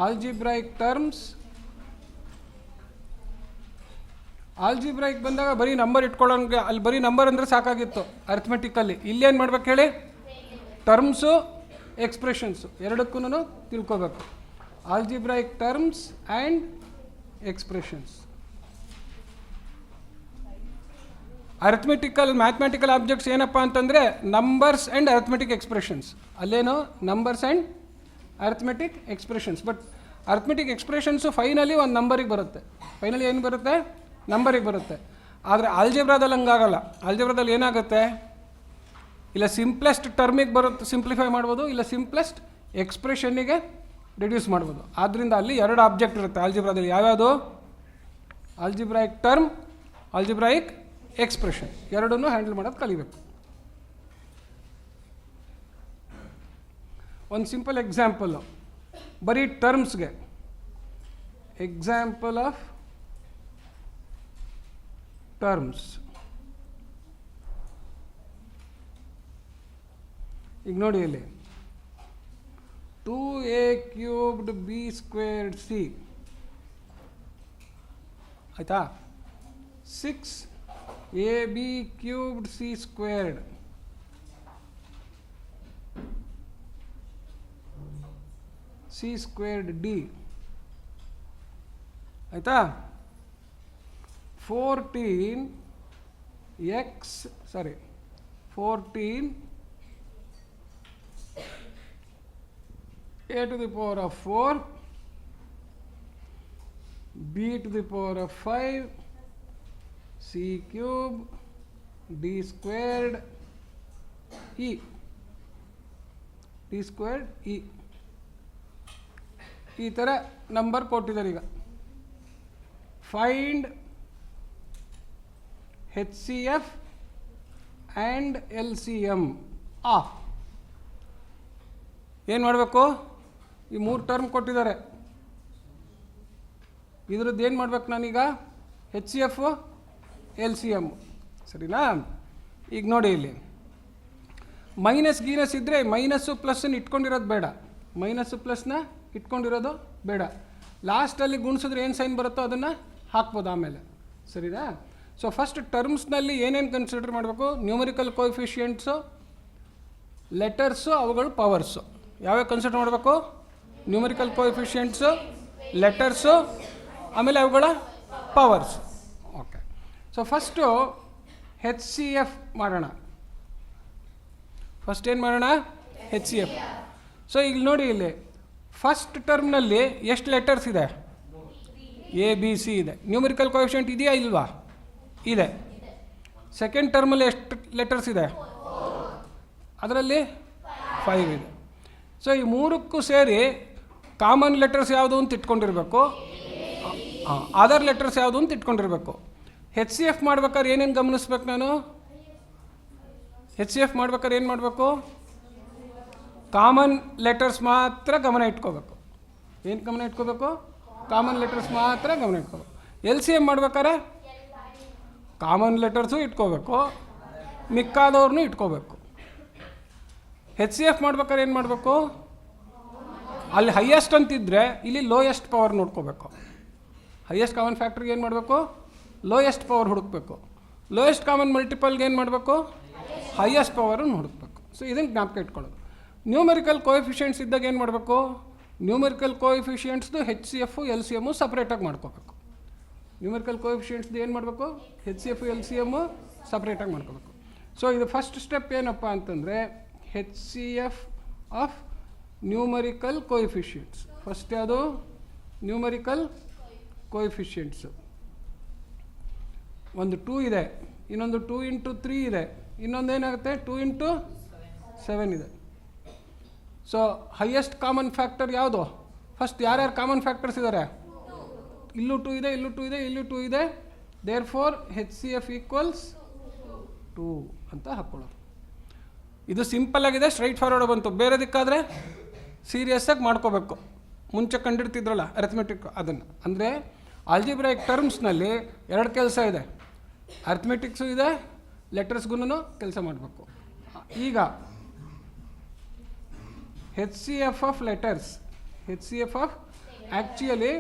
algebraic terms. Algebraic ಬಂದಾಗ ಬರೀ number ಇಟ್ಕೊಳ್ಳೋಂಗೆ, ಅಲ್ಲಿ ಬರೀ number ಅಂದರೆ ಸಾಕಾಗಿತ್ತು ಅರ್ಥಮೆಟಿಕಲ್ಲಿ. ಇಲ್ಲೇನು ಮಾಡ್ಬೇಕು ಹೇಳಿ? ಟರ್ಮ್ಸು ಎಕ್ಸ್ಪ್ರೆಷನ್ಸು ಎರಡಕ್ಕೂ ತಿಳ್ಕೋಬೇಕು. Algebraic terms and expressions. Arithmetical mathematical objects ಏನಪ್ಪ ಅಂತಂದರೆ ನಂಬರ್ಸ್ ಆ್ಯಂಡ್ ಅರ್ಥಮೆಟಿಕ್ ಎಕ್ಸ್ಪ್ರೆಷನ್ಸ್. ಅಲ್ಲೇನು numbers and arithmetic expressions. But arithmetic expressions finally ಒಂದು ನಂಬರಿಗೆ ಬರುತ್ತೆ. ಫೈನಲಿ ಏನು ಬರುತ್ತೆ? ನಂಬರಿಗೆ ಬರುತ್ತೆ. ಆದರೆ ಆಲ್ಜಿಬ್ರಾದಲ್ಲಿ ಹಂಗಾಗಲ್ಲ. ಆಲ್ಜಿಬ್ರಾದಲ್ಲಿ ಏನಾಗುತ್ತೆ? ಇಲ್ಲ ಸಿಂಪ್ಲೆಸ್ಟ್ ಟರ್ಮಿಗೆ ಬರುತ್ತೆ, ಸಿಂಪ್ಲಿಫೈ ಮಾಡ್ಬೋದು, ಇಲ್ಲ ಸಿಂಪ್ಲೆಸ್ಟ್ ಎಕ್ಸ್ಪ್ರೆಷನ್ನಿಗೆ ರಿಡ್ಯೂಸ್ ಮಾಡ್ಬೋದು. ಆದ್ದರಿಂದ ಅಲ್ಲಿ 2 ಆಬ್ಜೆಕ್ಟ್ ಇರುತ್ತೆ ಆಲ್ಜಿಬ್ರಾದಲ್ಲಿ. ಯಾವ್ಯಾವುದು? Algebraic term, algebraic expression. ಎರಡನ್ನೂ ಹ್ಯಾಂಡಲ್ ಮಾಡೋದು ಕಲಿಬೇಕು. ಒಂದು ಸಿಂಪಲ್ ಎಕ್ಸಾಂಪಲ್ಲು ಬರೀ ಟರ್ಮ್ಸ್ಗೆ. Example of terms. ಈಗ ನೋಡಿ ಇಲ್ಲಿ 2a cubed b squared c ಆಯ್ತಾ? 6ab cubed c squared c squared d ಆಯ್ತಾ? 14 a to the power of 4 b to the power of 5 c cube d squared e ಈ ಥರ number ಕೊಟ್ಟಿದ್ದಾರೆ. ಈಗ find H C F and L C M of. ಏನು ಮಾಡಬೇಕು? ಈ 3 term ಕೊಟ್ಟಿದ್ದಾರೆ. ಇದ್ರದ್ದು ಏನು ಮಾಡ್ಬೇಕು ನಾನೀಗ? ಹೆಚ್ C F L C M. ಸರಿನಾ? ಈಗ ನೋಡಿ ಇಲ್ಲಿ ಮೈನಸ್ ಗೀನಸ್ ಇದ್ದರೆ ಮೈನಸ್ಸು ಪ್ಲಸ್ಸನ್ನು ಇಟ್ಕೊಂಡಿರೋದು ಬೇಡ, ಮೈನಸ್ಸು ಪ್ಲಸ್ನ ಇಟ್ಕೊಂಡಿರೋದು ಬೇಡ. ಲಾಸ್ಟಲ್ಲಿ ಗುಣಿಸಿದ್ರೆ ಏನು ಸೈನ್ ಬರುತ್ತೋ ಅದನ್ನು ಹಾಕ್ಬೋದು ಆಮೇಲೆ. ಸರಿನಾ? ಸೊ ಫಸ್ಟ್ ಟರ್ಮ್ಸ್ನಲ್ಲಿ ಏನೇನು ಕನ್ಸಿಡರ್ ಮಾಡಬೇಕು? ನ್ಯೂಮರಿಕಲ್ ಕೋಎಫಿಷಿಯೆಂಟ್ಸು, ಲೆಟರ್ಸು, ಅವುಗಳು ಪವರ್ಸು. ಯಾವ್ಯಾವ ಕನ್ಸಿಡರ್ ಮಾಡಬೇಕು? ನ್ಯೂಮರಿಕಲ್ ಕೋಎಫಿಷಿಯೆಂಟ್ಸು, ಲೆಟರ್ಸು, ಆಮೇಲೆ ಅವುಗಳ ಪವರ್ಸ್. ಓಕೆ, ಸೊ ಫಸ್ಟು ಹೆಚ್ ಸಿ ಎಫ್ ಮಾಡೋಣ. ಫಸ್ಟ್ ಏನು ಮಾಡೋಣ? ಹೆಚ್ ಸಿ ಎಫ್. ಸೊ ಈಗ ನೋಡಿ ಇಲ್ಲಿ ಫಸ್ಟ್ ಟರ್ಮ್ನಲ್ಲಿ ಎಷ್ಟು ಲೆಟರ್ಸ್ ಇದೆ? ಎ ಬಿ ಸಿ ಇದೆ. ನ್ಯೂಮರಿಕಲ್ ಕೋಎಫಿಷಿಯಂಟ್ ಇದೆಯಾ ಇಲ್ವಾ? ಇದೆ. ಸೆಕೆಂಡ್ ಟರ್ಮಲ್ಲಿ ಎಷ್ಟು ಲೆಟರ್ಸ್ ಇದೆ? ಅದರಲ್ಲಿ 5 ಇದೆ. ಸೊ ಈ ಮೂರಕ್ಕೂ ಸೇರಿ ಕಾಮನ್ ಲೆಟರ್ಸ್ ಯಾವುದು ಅಂತ ಇಟ್ಕೊಂಡಿರಬೇಕು, ಅದರ್ ಲೆಟರ್ಸ್ ಯಾವುದು ಅಂತ ಇಟ್ಕೊಂಡಿರಬೇಕು. ಹೆಚ್ ಸಿ ಎಫ್ ಮಾಡ್ಬೇಕಾದ್ರೆ ಏನೇನು ಗಮನಿಸ್ಬೇಕು ನಾನು? ಹೆಚ್ ಸಿ ಎಫ್ ಮಾಡ್ಬೇಕಾದ್ರೆ ಏನು ಮಾಡಬೇಕು? ಕಾಮನ್ ಲೆಟರ್ಸ್ ಮಾತ್ರ ಗಮನ ಇಟ್ಕೋಬೇಕು. ಏನು ಗಮನ ಇಟ್ಕೋಬೇಕು? ಕಾಮನ್ ಲೆಟರ್ಸ್ ಮಾತ್ರ ಗಮನ ಇಟ್ಕೋಬೇಕು. ಎಲ್ ಸಿ ಎಮ್ ಮಾಡ್ಬೇಕಾದ್ರೆ ಕಾಮನ್ ಲೆಟರ್ಸು ಇಟ್ಕೋಬೇಕು, ಮಿಕ್ಕಾದವ್ರನ್ನೂ ಇಟ್ಕೋಬೇಕು. ಹೆಚ್ ಸಿ ಎಫ್ ಮಾಡ್ಬೇಕಾದ್ರೆ ಏನು ಮಾಡಬೇಕು? ಅಲ್ಲಿ ಹೈಯೆಸ್ಟ್ ಅಂತಿದ್ರೆ ಇಲ್ಲಿ ಲೋಯೆಸ್ಟ್ ಪವರ್ ನೋಡ್ಕೋಬೇಕು. ಹೈಯೆಸ್ಟ್ ಕಾಮನ್ ಫ್ಯಾಕ್ಟ್ರಿಗೆ ಏನು ಮಾಡಬೇಕು? ಲೋಯೆಸ್ಟ್ ಪವರ್ ಹುಡುಕಬೇಕು. ಲೋಯೆಸ್ಟ್ ಕಾಮನ್ ಮಲ್ಟಿಪಲ್ಗೆ ಏನು ಮಾಡಬೇಕು? ಹೈಯೆಸ್ಟ್ ಪವರನ್ನು ಹುಡುಕಬೇಕು. ಸೊ ಇದನ್ನು ಜ್ಞಾಪಕ ಇಟ್ಕೊಳ್ಳೋದು. ನ್ಯೂಮರಿಕಲ್ ಕೋಎಫಿಷಿಯೆಂಟ್ಸ್ ಇದ್ದಾಗ ಏನು ಮಾಡಬೇಕು? ನ್ಯೂಮರಿಕಲ್ ಕೋಎಫಿಷಿಯೆಂಟ್ಸ್ದು H C F L C M ಸಪ್ರೇಟಾಗಿ ಮಾಡ್ಕೋಬೇಕು. ನ್ಯೂಮರಿಕಲ್ ಕೋಎಫಿಷಿಯೆಂಟ್ಸ್ದು ಏನು ಮಾಡಬೇಕು? H C F L C M ಸಪ್ರೇಟಾಗಿ ಮಾಡ್ಕೋಬೇಕು. ಸೊ ಇದು ಫಸ್ಟ್ ಸ್ಟೆಪ್ ಏನಪ್ಪ ಅಂತಂದರೆ H C F of numerical coefficients. First ಯಾವುದು? Numerical coefficients. ಒಂದು 2 ಇದೆ, ಇನ್ನೊಂದು 2 × 3 ಇದೆ, ಇನ್ನೊಂದು ಏನಾಗುತ್ತೆ 2 × 7 ಇದೆ. ಸೊ ಹೈಯೆಸ್ಟ್ ಕಾಮನ್ ಫ್ಯಾಕ್ಟರ್ ಯಾವುದು? ಫಸ್ಟ್ ಯಾರ್ಯಾರು ಕಾಮನ್ ಫ್ಯಾಕ್ಟರ್ಸ್ ಇದ್ದಾರೆ? ಇಲ್ಲೂ 2 ಇದೆ, ಇಲ್ಲೂ 2 ಇದೆ, ಇಲ್ಲೂ 2 ಇದೆ. Therefore H C F equals 2 ಅಂತ ಹಾಕ್ಕೊಳ್ಳೋದು. ಇದು ಸಿಂಪಲ್ ಆಗಿದೆ, ಸ್ಟ್ರೈಟ್ ಫಾರ್ವರ್ಡ್ ಬಂತು. ಬೇರೆದಕ್ಕಾದರೆ ಸೀರಿಯಸ್ಸಾಗಿ ಮಾಡ್ಕೋಬೇಕು. ಮುಂಚೆ ಕಂಡಿಡ್ತಿದ್ರಲ್ಲ ಅರಿಥಮೆಟಿಕ್, ಅದನ್ನು ಅಂದರೆ ಆಲ್ಜಿಬ್ರಾಯಿಕ್ ಟರ್ಮ್ಸ್ನಲ್ಲಿ 2 ಕೆಲಸ ಇದೆ. ಅರಿಥಮೆಟಿಕ್ಸು ಇದೆ, ಲೆಟರ್ಸ್ಗೂ ಕೆಲಸ ಮಾಡಬೇಕು. ಈಗ H C F of letters, H C F of actually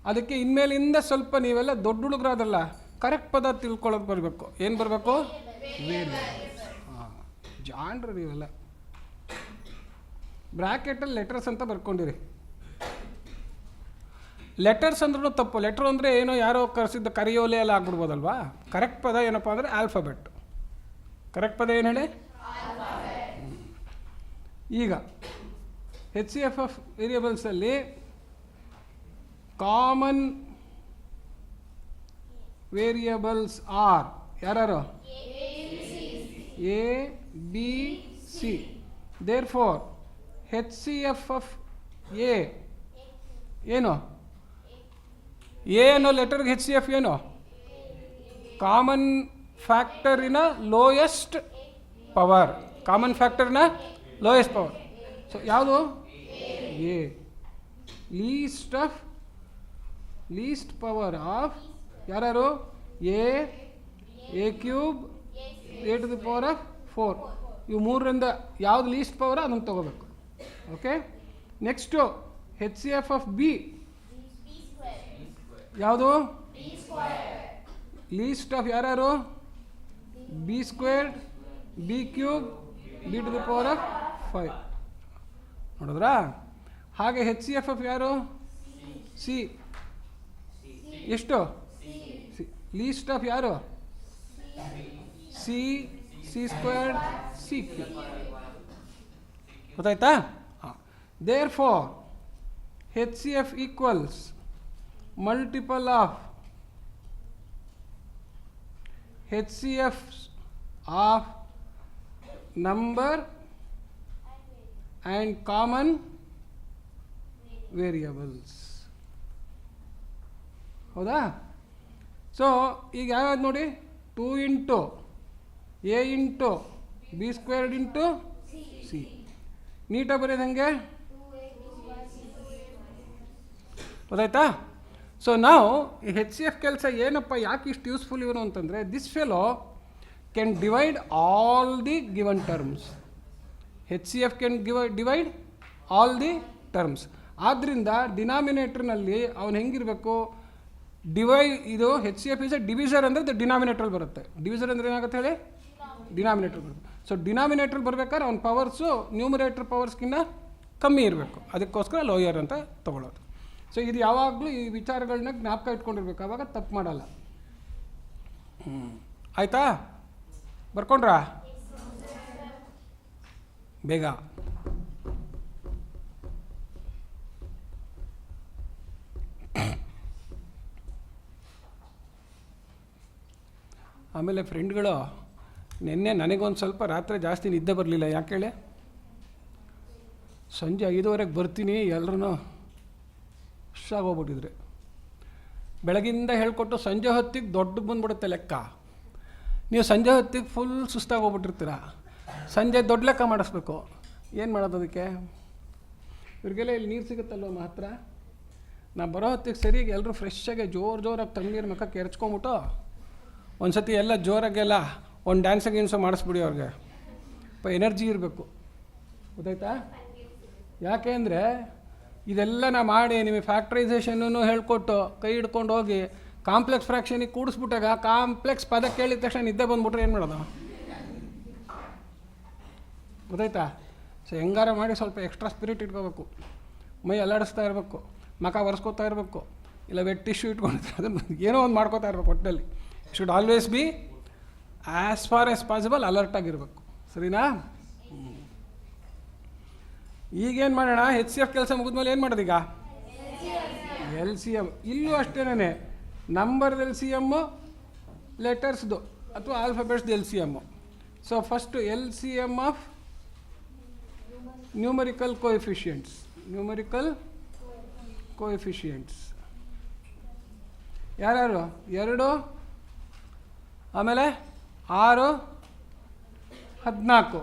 ಅದಕ್ಕೆ ಇನ್ಮೇಲಿಂದ ಸ್ವಲ್ಪ ನೀವೆಲ್ಲ ದೊಡ್ಡ ಹುಡುಗರಾದಲ್ಲ, ಕರೆಕ್ಟ್ ಪದ ತಿಳ್ಕೊಳ್ಳೋದು ಬರಬೇಕು. ಏನು ಬರಬೇಕು? ಹಾಂ, ಜಾಣ್ರಿ ನೀವೆಲ್ಲ. ಬ್ರ್ಯಾಕೆಟಲ್ಲಿ ಲೆಟರ್ಸ್ ಅಂತ ಬರ್ಕೊಂಡಿರಿ. ಲೆಟರ್ಸ್ ಅಂದ್ರೂ ತಪ್ಪು. ಲೆಟ್ರು ಅಂದರೆ ಏನೋ ಯಾರೋ ಕರೆಸಿದ್ದ ಕರಿಯೋಲೆ ಎಲ್ಲ ಆಗ್ಬಿಡ್ಬೋದಲ್ವಾ? ಕರೆಕ್ಟ್ ಪದ ಏನಪ್ಪ ಅಂದರೆ ಆಲ್ಫಾಬೆಟ್. ಕರೆಕ್ಟ್ ಪದ ಏನು ಹೇಳಿ? ಈಗ ಹೆಚ್ ಸಿ ಎಫ್ ಆಫ್ ವೇರಿಯಬಲ್ಸಲ್ಲಿ ಕಾಮನ್ ವೇರಿಯಬಲ್ಸ್ ಆರ್ ಯಾರು? A B C. Therefore H C F of A ಏನು? ಎ ಅನ್ನೋ ಲೆಟರ್ಗೆ ಹೆಚ್ ಸಿ ಎಫ್ ಏನು? ಕಾಮನ್ ಫ್ಯಾಕ್ಟರಿನ ಲೋಯೆಸ್ಟ್ ಪವರ್. ಕಾಮನ್ ಫ್ಯಾಕ್ಟರಿನ ಲೋಯೆಸ್ಟ್ ಪವರ್. ಸೊ ಯಾವುದು? ಎ. ಲೀಸ್ಟ್ ಪವರ್ ಆಫ್ ಯಾರು? A cube A to the power of 4. ಇವು ಮೂರರಿಂದ ಯಾವುದು ಲೀಸ್ಟ್ ಪವರ್ ಅದನ್ನು ತಗೋಬೇಕು. Okay. Next H C F of B ಯಾವುದು? ಲೀಸ್ಟ್ ಆಫ್ ಯಾರು? B squared, B cube, B to the power of 5. ನೋಡಿದ್ರಾ? ಹಾಗೆ ಹೆಚ್ ಸಿ ಎಫ್ ಆಫ್ ಯಾರು? ಸಿ. ಎಷ್ಟು? ಸಿ. ಲೀಸ್ಟ್ ಆಫ್ ಯಾರು? C, C squared, C cube. ಗೊತ್ತಾಯ್ತಾ? ಹಾಂ. Therefore H C F equals multiple of HCF of number and common variables. ಹೌದಾ? So ಈಗ ಯಾವ್ದು ನೋಡಿ? 2 × A × B ಸ್ಕ್ವೇರ್ಡ್ × C. ನೀಟಾಗಿ ಬರೆಯೋದು ಹಂಗೆ. ಗೊತ್ತಾಯ್ತಾ? ಸೊ ನಾವು ಈ ಹೆಚ್ ಸಿ ಎಫ್ ಕೆಲಸ ಏನಪ್ಪ, ಯಾಕೆ ಇಷ್ಟು ಯೂಸ್ಫುಲ್ ಇವನು ಅಂತಂದರೆ, this fellow can divide all the given terms. H C F can divide all the terms. ಆದ್ದರಿಂದ ಡಿನಾಮಿನೇಟ್ರ್ನಲ್ಲಿ ಅವನು ಹೆಂಗಿರಬೇಕು? ಇದು H C F is a divisor ಅಂದರೆ ಡಿನಾಮಿನೇಟ್ರಲ್ಲಿ ಬರುತ್ತೆ. ಡಿವಿಸರ್ ಅಂದರೆ ಏನಾಗುತ್ತೆ ಹೇಳಿ? ಡಿನಾಮಿನೇಟ್ರ್ ಬರುತ್ತೆ. ಸೊ ಡಿನಾಮಿನೇಟ್ರಲ್ಲಿ ಬರಬೇಕಾದ್ರೆ ಅವ್ನ ಪವರ್ಸು ನ್ಯೂಮರೇಟ್ರ್ ಪವರ್ಸ್ಗಿಂತ ಕಮ್ಮಿ ಇರಬೇಕು. ಅದಕ್ಕೋಸ್ಕರ ಲೋಯರ್ ಅಂತ ತೊಗೊಳ್ಳೋದು. ಸೊ ಇದು ಯಾವಾಗಲೂ ಈ ವಿಚಾರಗಳನ್ನ ಜ್ಞಾಪಕ ಇಟ್ಕೊಂಡಿರ್ಬೇಕು, ಆವಾಗ ತಪ್ಪು ಮಾಡಲ್ಲ. ಆಯಿತಾ? ಬರ್ಕೊಂಡ್ರಾ? ಬೇಗ. ಆಮೇಲೆ ಫ್ರೆಂಡ್ಗಳು ನಿನ್ನೆ ನನಗೊಂದು ಸ್ವಲ್ಪ ರಾತ್ರಿ ಜಾಸ್ತಿ ನಿದ್ದೆ ಬರಲಿಲ್ಲ. ಯಾಕೆ ಹೇಳಿ? ಸಂಜೆ 5:30ಗೆ ಬರ್ತೀನಿ, ಎಲ್ಲರೂ ಹುಷಾಗೋಗ್ಬಿಟ್ಟಿದ್ರೆ. ಬೆಳಗಿಂದ ಹೇಳ್ಕೊಟ್ಟು ಸಂಜೆ ಹೊತ್ತಿಗೆ ದೊಡ್ಡಗೆ ಬಂದ್ಬಿಡುತ್ತೆ ಲೆಕ್ಕ. ನೀವು ಸಂಜೆ ಹೊತ್ತಿಗೆ ಫುಲ್ ಸುಸ್ತಾಗೋಗ್ಬಿಟ್ಟಿರ್ತೀರ. ಸಂಜೆ ದೊಡ್ಡ ಲೆಕ್ಕ ಮಾಡಿಸ್ಬೇಕು. ಏನು ಮಾಡೋದು ಅದಕ್ಕೆ? ಇವ್ರಿಗೆಲ್ಲ ಇಲ್ಲಿ ನೀರು ಸಿಗುತ್ತಲ್ವ ಮಾತ್ರ. ನಾ ಬರೋ ಹೊತ್ತಿಗೆ ಸರಿಯಾಗಿ ಎಲ್ಲರೂ ಫ್ರೆಶ್ಶಾಗಿ ಜೋರಾಗಿ ತಣ್ಣೀರು ಮುಖಕ್ಕೆ ಎರಚ್ಕೊಂಬಿಟ್ಟು ಒಂದು ಸತಿ ಎಲ್ಲ ಜೋರಾಗೆಲ್ಲ ಒಂದು ಡ್ಯಾನ್ಸು ಮಾಡಿಸ್ಬಿಡಿ ಅವ್ರಿಗೆ. ಎನರ್ಜಿ ಇರಬೇಕು, ಗೊತ್ತಾಯ್ತಾ? ಯಾಕೆ ಅಂದರೆ ಇದೆಲ್ಲ ನಾ ಮಾಡಿ ನಿಮಗೆ ಫ್ಯಾಕ್ಟ್ರೈಸೇಷನೂ ಹೇಳ್ಕೊಟ್ಟು ಕೈ ಹಿಡ್ಕೊಂಡು ಹೋಗಿ ಕಾಂಪ್ಲೆಕ್ಸ್ ಫ್ರ್ಯಾಕ್ಷನಿಗೆ ಕೂಡಿಸ್ಬಿಟ್ಟಾಗ ಕಾಂಪ್ಲೆಕ್ಸ್ ಪದ ಕೇಳಿದ ತಕ್ಷಣ ನಿದ್ದೆ ಬಂದ್ಬಿಟ್ರೆ ಏನು ಮಾಡೋದು? ಗೊತ್ತಾಯ್ತಾ? ಸೊ ಹೆಂಗಾರ ಮಾಡಿ ಸ್ವಲ್ಪ ಎಕ್ಸ್ಟ್ರಾ ಸ್ಪಿರಿಟ್ ಇಟ್ಕೋಬೇಕು. ಮೈ ಅಲ್ಲಾಡಿಸ್ತಾ ಇರಬೇಕು, ಮಖ ಒರೆಸ್ಕೋತಾ ಇರಬೇಕು, ಇಲ್ಲ ವೆಟ್ ಟಿಶ್ಯೂ ಇಟ್ಕೊಂಡಿರ್ತಾರೆ, ಅದನ್ನು ಏನೋ ಒಂದು ಮಾಡ್ಕೋತಾ ಇರಬೇಕು. ಒಟ್ಟಲ್ಲಿ should always be as far as possible ಅಲರ್ಟಾಗಿರಬೇಕು. ಸರಿನಾ? ಈಗೇನು ಮಾಡೋಣ? HCF ಕೆಲಸ ಮುಗಿದ್ಮೇಲೆ ಏನು ಮಾಡೋದು? ಈಗ LCM. ಇಲ್ಲೂ ಅಷ್ಟೇನೇ, ನಂಬರ್ದು LCM, ಲೆಟರ್ಸ್ದು ಅಥವಾ ಆಲ್ಫಾಬೆಟ್ಸ್ದು LCM. So first LCM of numerical coefficients ಯಾರ್ಯಾರು? 2, ಆಮೇಲೆ 6, 14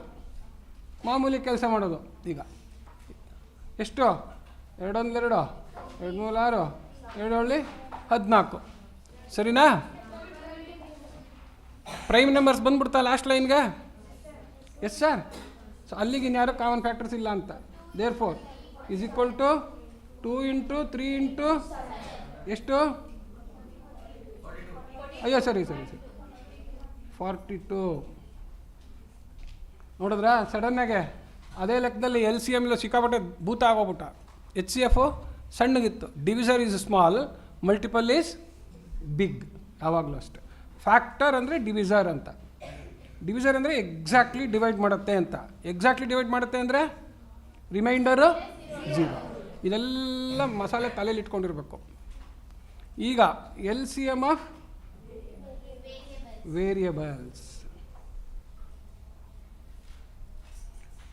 ಮಾಮೂಲಿ ಕೆಲಸ ಮಾಡೋದು. ಈಗ ಎಷ್ಟು? 2 1 2, 2 3 6, 7 14. ಸರಿನಾ? ಪ್ರೈಮ್ ನಂಬರ್ಸ್ ಬಂದ್ಬಿಡ್ತಾ ಲಾಸ್ಟ್ ಲೈನ್ಗೆ? Yes sir. ಸೊ ಅಲ್ಲಿಗೆ ಇನ್ಯಾರು ಕಾಮನ್ ಫ್ಯಾಕ್ಟರ್ಸ್ ಇಲ್ಲ ಅಂತ. Therefore is equal to 2 × 3 × ಎಷ್ಟು? ಅಯ್ಯೋ ಸರಿ 42. ನೋಡಿದ್ರಾ ಸಡನ್ನಾಗೆ? ಅದೇ ಲೆಕ್ಕದಲ್ಲಿ LCM ಸಿಕ್ಕಾಪಟ್ಟೆ ಭೂತ ಆಗೋಗ್ಬಿಟ್ಟ. HCF ಸಣ್ಣಗಿತ್ತು. Divisor is small, multiple is big. ಯಾವಾಗಲೂ ಅಷ್ಟೆ. ಫ್ಯಾಕ್ಟರ್ ಅಂದರೆ ಡಿವಿಸರ್ ಅಂತ. ಡಿವಿಸರ್ ಅಂದರೆ ಎಕ್ಸಾಕ್ಟ್ಲಿ ಡಿವೈಡ್ ಮಾಡುತ್ತೆ ಅಂತ. ಎಕ್ಸಾಕ್ಟ್ಲಿ ಡಿವೈಡ್ ಮಾಡುತ್ತೆ ಅಂದರೆ ರಿಮೈಂಡರು 0. ಇದೆಲ್ಲ ಮಸಾಲೆ ತಲೆಯಲ್ಲಿ ಇಟ್ಕೊಂಡಿರ್ಬೇಕು. ಈಗ LCM ಆಫ್ ವೇರಿಯಬಲ್ಸ್.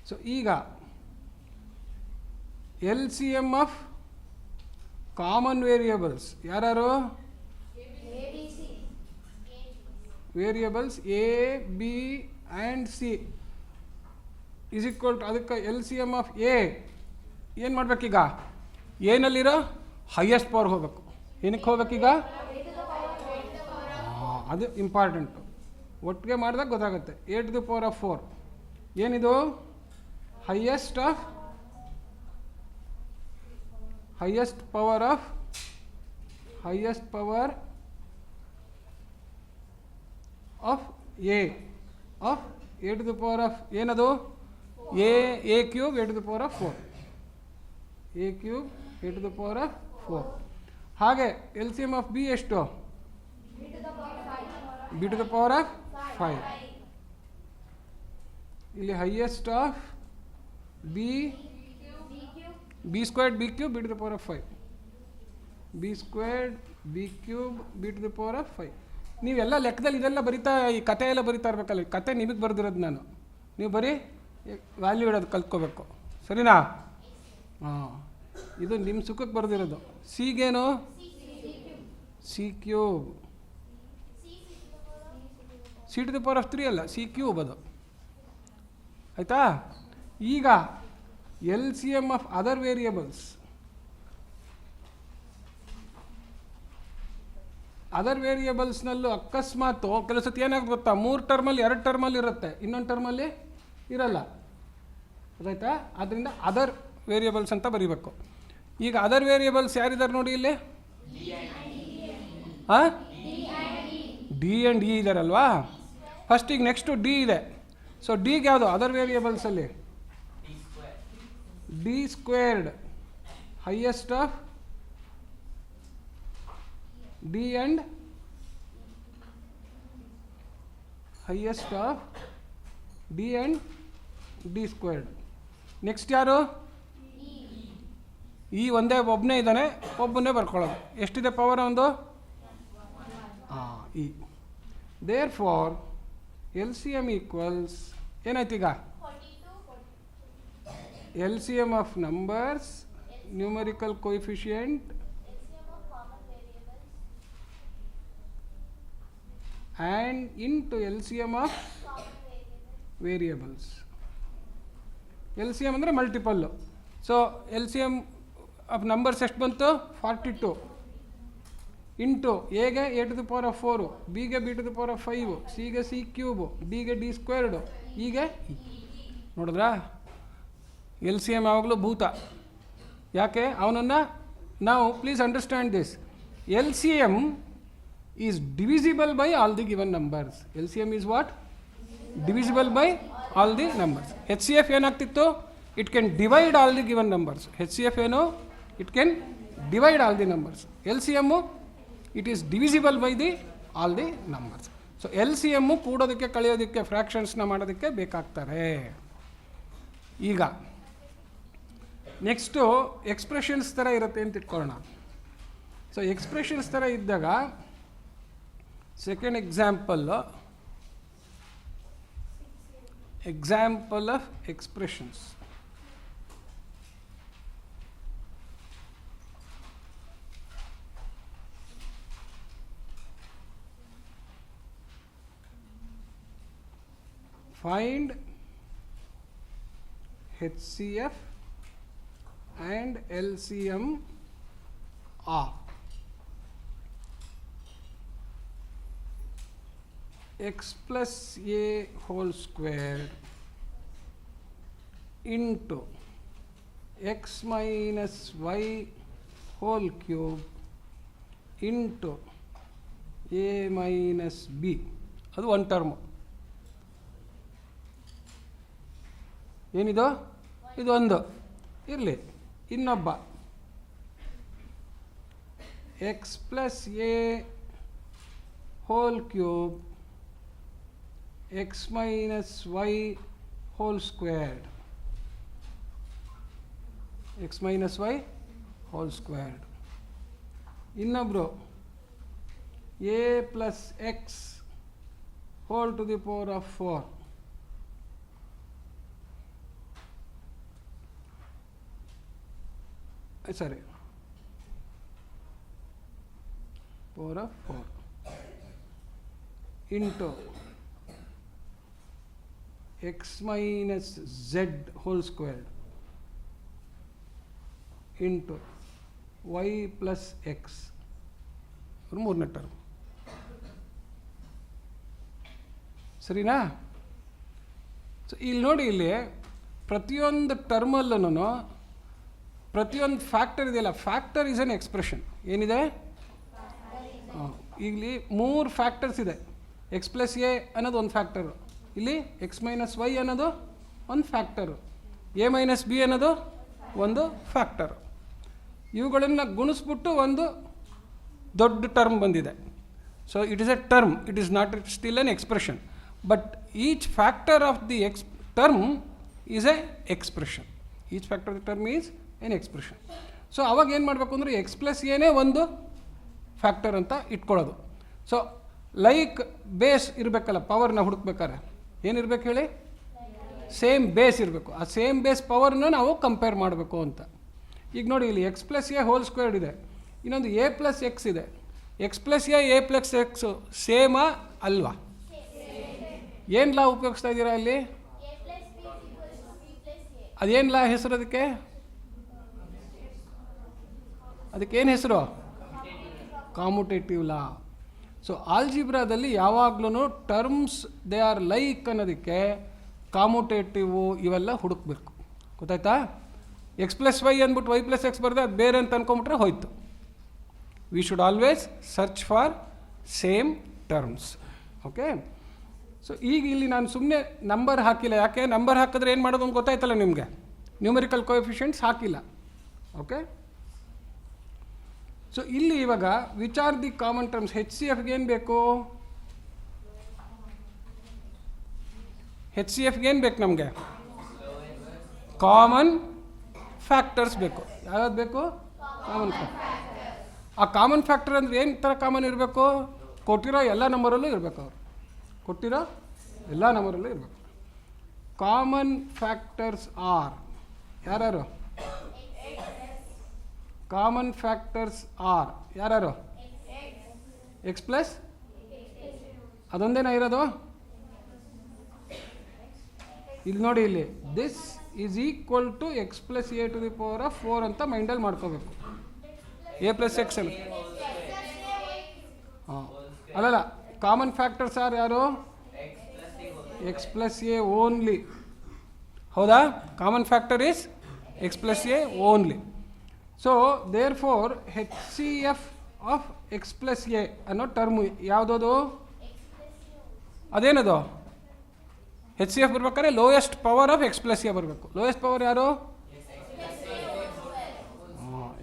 ಸೊ ಈಗ LCM ಆಫ್ ಕಾಮನ್ ವೇರಿಯಬಲ್ಸ್ ಯಾರು? Variables A, B and C is equal to, ಅದಕ್ಕೆ LCM ಆಫ್ A ಏನು ಮಾಡಬೇಕೀಗ? ಏನಲ್ಲಿರೋ ಹೈಯೆಸ್ಟ್ ಪವರ್ ಹೋಗಬೇಕು. ಏನಕ್ಕೆ ಹೋಗ್ಬೇಕೀಗ? ಅದು ಇಂಪಾರ್ಟೆಂಟು. ಒಟ್ಟಿಗೆ ಮಾಡಿದಾಗ ಗೊತ್ತಾಗುತ್ತೆ. A⁴ ಏನಿದು? Highest power of A of A⁴ ಏನದು? A³ A⁴ A³ ಹಾಗೆ LCM ಆಫ್ B ಎಷ್ಟು? B⁵. ಇಲ್ಲಿ highest of B² B² B³ B⁵. B² ನೀವೆಲ್ಲ ಲೆಕ್ಕದಲ್ಲಿ ಇದೆಲ್ಲ ಬರಿತಾ, ಈ ಕತೆ ಎಲ್ಲ ಬರಿತಾ ಇರ್ಬೇಕಲ್ಲ. ಕತೆ ನಿಮಗೆ ಬರೆದಿರೋದು ನಾನು, ನೀವು ಬರೀ ವ್ಯಾಲ್ಯೂ ಇಡೋದು ಕಲ್ತ್ಕೋಬೇಕು. ಸರಿನಾ? ಹಾಂ, ಇದು ನಿಮ್ಮ ಸುಖಕ್ಕೆ ಬರೆದಿರೋದು. ಸಿಗೇನು? C³ C⁻³ ಅಲ್ಲ, C³ ಅದು. ಆಯಿತಾ? ಈಗ LCM of other variables. Other ವೇರಿಯಬಲ್ಸ್ನಲ್ಲೂ ಅಕಸ್ಮಾತು ಕೆಲವು ಸತಿ ಏನಾಗುತ್ತೆ ಗೊತ್ತಾ? 3 ಟರ್ಮಲ್ಲಿ 2 ಟರ್ಮಲ್ಲಿ ಇರುತ್ತೆ, ಇನ್ನೊಂದು ಟರ್ಮಲ್ಲಿ ಇರಲ್ಲ. ಗೊತ್ತಾಯ್ತಾ? ಆದ್ದರಿಂದ ಅದರ್ ವೇರಿಯಬಲ್ಸ್ ಅಂತ ಬರೀಬೇಕು. ಈಗ ಅದರ್ ವೇರಿಯಬಲ್ಸ್ ಯಾರಿದ್ದಾರೆ ನೋಡಿ ಇಲ್ಲಿ? ಹಾಂ, D ಆ್ಯಂಡ್ E ಇದ್ದಾರಲ್ವಾ? ಫಸ್ಟ್ ಈಗ ನೆಕ್ಸ್ಟು D ಇದೆ. ಸೊ ಡಿಗೆ ಯಾವುದು ಅದರ್ ವೇರಿಯಬಲ್ಸಲ್ಲಿ? D², highest of D and D². Next ಯಾರು? ಈ ಒಂದೇ ಒಬ್ಬನೇ ಇದ್ದಾನೆ, ಒಬ್ಬನೇ ಬರ್ಕೊಳ್ಳೋದು. ಎಷ್ಟಿದೆ ಪವರ್ ಒಂದು? ಈ therefore L C M equals ಏನಾಯ್ತು ಈಗ L C M of numbers numerical coefficient and into L C M of variables. L C M ಅಂದರೆ multiple. So L C M of numbers ಎಷ್ಟು ಬಂತು 42 into ಎಗೆ A to the power of 4, ಬಿಗೆ B to the power of 5, ಸಿಗೆ C cube, ಡಿಗೆ D squared, ಹೀಗೆ ನೋಡಿದ್ರಾ. L C M ಯಾವಾಗಲೂ ಭೂತ. ಯಾಕೆ ಅವನನ್ನು ನಾವು please understand this, L C M is divisible by all the given numbers. L C M is what? Divisible by all the numbers. H C F ಏನಾಗ್ತಿತ್ತು? It can divide all the given numbers. H C F ಏನು? It can divide all the numbers. L C M it is divisible by the all the numbers. So L C M ಕೂಡೋದಕ್ಕೆ ಕಳೆಯೋದಕ್ಕೆ ಫ್ರ್ಯಾಕ್ಷನ್ಸ್ನ ಮಾಡೋದಕ್ಕೆ ಬೇಕಾಗ್ತಾರೆ. ಈಗ next expressions ಥರ ಇರುತ್ತೆ ಅಂತ ಇಟ್ಕೊಳ್ಳೋಣ. ಸೊ ಎಕ್ಸ್ಪ್ರೆಷನ್ಸ್ ಥರ ಇದ್ದಾಗ second example of expressions. Find HCF and LCM of x plus a whole squared into x minus y whole cube into a minus b. ಅದು ಒಂದು ಟರ್ಮು. ಏನಿದು? ಇದು ಒಂದು ಇರಲಿ. ಇನ್ನೊಬ್ಬ X plus A whole cube X minus Y whole squared, X minus Y whole squared. ಇನ್ನೊಬ್ಬರು A plus X whole to the power of 4, sorry, power of 4 into x minus z whole squared into y plus x. ಮೂರನೇ term. ಸರಿನಾ? So ಇಲ್ಲಿ ನೋಡಿ, ಇಲ್ಲಿ ಪ್ರತಿಯೊಂದು ಟರ್ಮಲ್ಲೂ ಪ್ರತಿಯೊಂದು factor ಇದೆಯಲ್ಲ, factor is an expression. ಏನಿದೆ? ಇಲ್ಲಿ 3 ಫ್ಯಾಕ್ಟರ್ಸ್ ಇದೆ. ಎಕ್ಸ್ ಪ್ಲಸ್ ಎ ಅನ್ನೋದು ಒಂದು ಫ್ಯಾಕ್ಟರು, ಇಲ್ಲಿ ಎಕ್ಸ್ ಮೈನಸ್ ವೈ ಅನ್ನೋದು ಒಂದು ಫ್ಯಾಕ್ಟರು, ಎ ಮೈನಸ್ ಬಿ ಅನ್ನೋದು ಒಂದು ಫ್ಯಾಕ್ಟರು. ಇವುಗಳನ್ನು ಗುಣಿಸ್ಬಿಟ್ಟು ಒಂದು ದೊಡ್ಡ ಟರ್ಮ್ ಬಂದಿದೆ. So it is A term, it is not still N expression, but each factor of the term is A expression. Each factor of the term is N expression. So ಅವಾಗ ಏನು ಮಾಡಬೇಕು ಅಂದರೆ X plus ಏನೇ ಒಂದು factor ಅಂತ ಇಟ್ಕೊಳ್ಳೋದು. So like base ಇರಬೇಕಲ್ಲ, ಪವರ್ನ ಹುಡುಕ್ಬೇಕಾರೆ ಏನಿರ್ಬೇಕು ಹೇಳಿ? ಸೇಮ್ ಬೇಸ್ ಇರಬೇಕು. ಆ ಸೇಮ್ ಬೇಸ್ ಪವರ್ನ ನಾವು ಕಂಪೇರ್ ಮಾಡಬೇಕು ಅಂತ. ಈಗ ನೋಡಿ, ಇಲ್ಲಿ X plus A whole squared ಇದೆ, ಇನ್ನೊಂದು ಎ ಪ್ಲಸ್ ಎಕ್ಸ್ ಇದೆ. X plus A plus X ಸೇಮಾ ಅಲ್ವಾ? ಏನು ಲಾ ಉಪಯೋಗಿಸ್ತಾ ಇದ್ದೀರಾ ಅಲ್ಲಿ? ಅದೇನು ಲಾ ಹೆಸರು? ಅದಕ್ಕೇನು ಹೆಸರು? ಕಾಮುಟೇಟಿವ್ ಲಾ. ಸೊ ಆಲ್ಜಿಬ್ರಾದಲ್ಲಿ ಯಾವಾಗ್ಲೂ ಟರ್ಮ್ಸ್ ದೇ ಆರ್ ಲೈಕ್ ಅನ್ನೋದಕ್ಕೆ ಕಾಮುಟೇಟಿವ್ ಇವೆಲ್ಲ ಹುಡುಕ್ಬೇಕು. ಗೊತ್ತಾಯ್ತಾ? ಎಕ್ಸ್ ಪ್ಲಸ್ ವೈ ಅಂದ್ಬಿಟ್ಟು ವೈ ಪ್ಲಸ್ ಎಕ್ಸ್ ಬರೆದೆ ಅದು ಬೇರೆ ಅಂತ ಅನ್ಕೊಂಬಿಟ್ರೆ ಹೋಯ್ತು. We should always search for same terms. Okay. So ಈಗ ಇಲ್ಲಿ ನಾನು ಸುಮ್ಮನೆ ನಂಬರ್ ಹಾಕಿಲ್ಲ. ಯಾಕೆ? ನಂಬರ್ ಹಾಕಿದ್ರೆ ಏನು ಮಾಡೋದು ಅಂತ ಗೊತ್ತಾಯ್ತಲ್ಲ ನಿಮಗೆ. ನ್ಯೂಮರಿಕಲ್ ಕೋಎಫಿಷಿಯೆಂಟ್ಸ್ ಹಾಕಿಲ್ಲ. ಓಕೆ. ಸೊ ಇಲ್ಲಿ ಇವಾಗ which are the common terms? H C ಎಫ್ಗೆ ಏನು ಬೇಕು? ಹೆಚ್ ಸಿ ಎಫ್ಗೆ ಏನು ಬೇಕು ನಮಗೆ? ಕಾಮನ್ ಫ್ಯಾಕ್ಟರ್ಸ್ ಬೇಕು. ಯಾವ್ದು ಬೇಕು? Common factor. ಆ ಕಾಮನ್ ಫ್ಯಾಕ್ಟರ್ ಅಂದರೆ ಏನು ಥರ ಕಾಮನ್ ಇರಬೇಕು? ಕೊಟ್ಟಿರೋ ಎಲ್ಲ ನಂಬರಲ್ಲೂ ಇರಬೇಕು ಅವರು. ಕೊಟ್ಟಿರೋ ಎಲ್ಲ ನಂಬರಲ್ಲೂ ಇರಬೇಕು. ಕಾಮನ್ ಫ್ಯಾಕ್ಟರ್ಸ್ ಆರ್ ಯಾರ್ಯಾರು? ಕಾಮನ್ ಫ್ಯಾಕ್ಟರ್ಸ್ ಆರ್ ಯಾರ್ಯಾರು? ಎಕ್ಸ್ ಪ್ಲಸ್ ಅದೊಂದೇನ ಇರೋದು? ಇಲ್ಲಿ ನೋಡಿ, ಇಲ್ಲಿ this is equal to X plus A to the power of 4 ಅಂತ ಮೈಂಡಲ್ಲಿ ಮಾಡ್ಕೋಬೇಕು. ಎ ಪ್ಲಸ್ ಎಕ್ಸ್ ಅಲ್ಲ, ಹಾಂ ಅಲ್ಲಲ್ಲ, ಕಾಮನ್ ಫ್ಯಾಕ್ಟರ್ಸ್ ಆರ್ ಯಾರು? X plus A only. ಹೌದಾ? Common factor is X plus A only. So therefore H C F of X plus A ಅನ್ನೋ term ಯಾವುದದು? ಅದೇನದು? ಹೆಚ್ ಸಿ ಎಫ್ ಬರ್ಬೇಕಾದ್ರೆ lowest power of X plus A ಬರಬೇಕು. Lowest power ಯಾರು?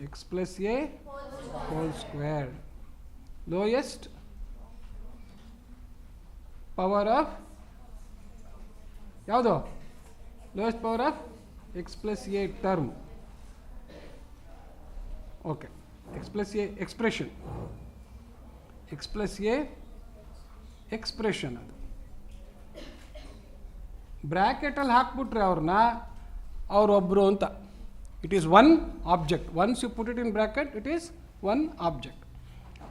X plus A whole square. Lowest power of ಯಾವುದು? Lowest power of X plus A term. Okay, X plus A expression, X plus A expression. ಅದು ಬ್ರ್ಯಾಕೆಟಲ್ಲಿ ಹಾಕ್ಬಿಟ್ರೆ ಅವ್ರನ್ನ ಅವರೊಬ್ಬರು ಅಂತ. It is one object. Once you put it in bracket it is one object.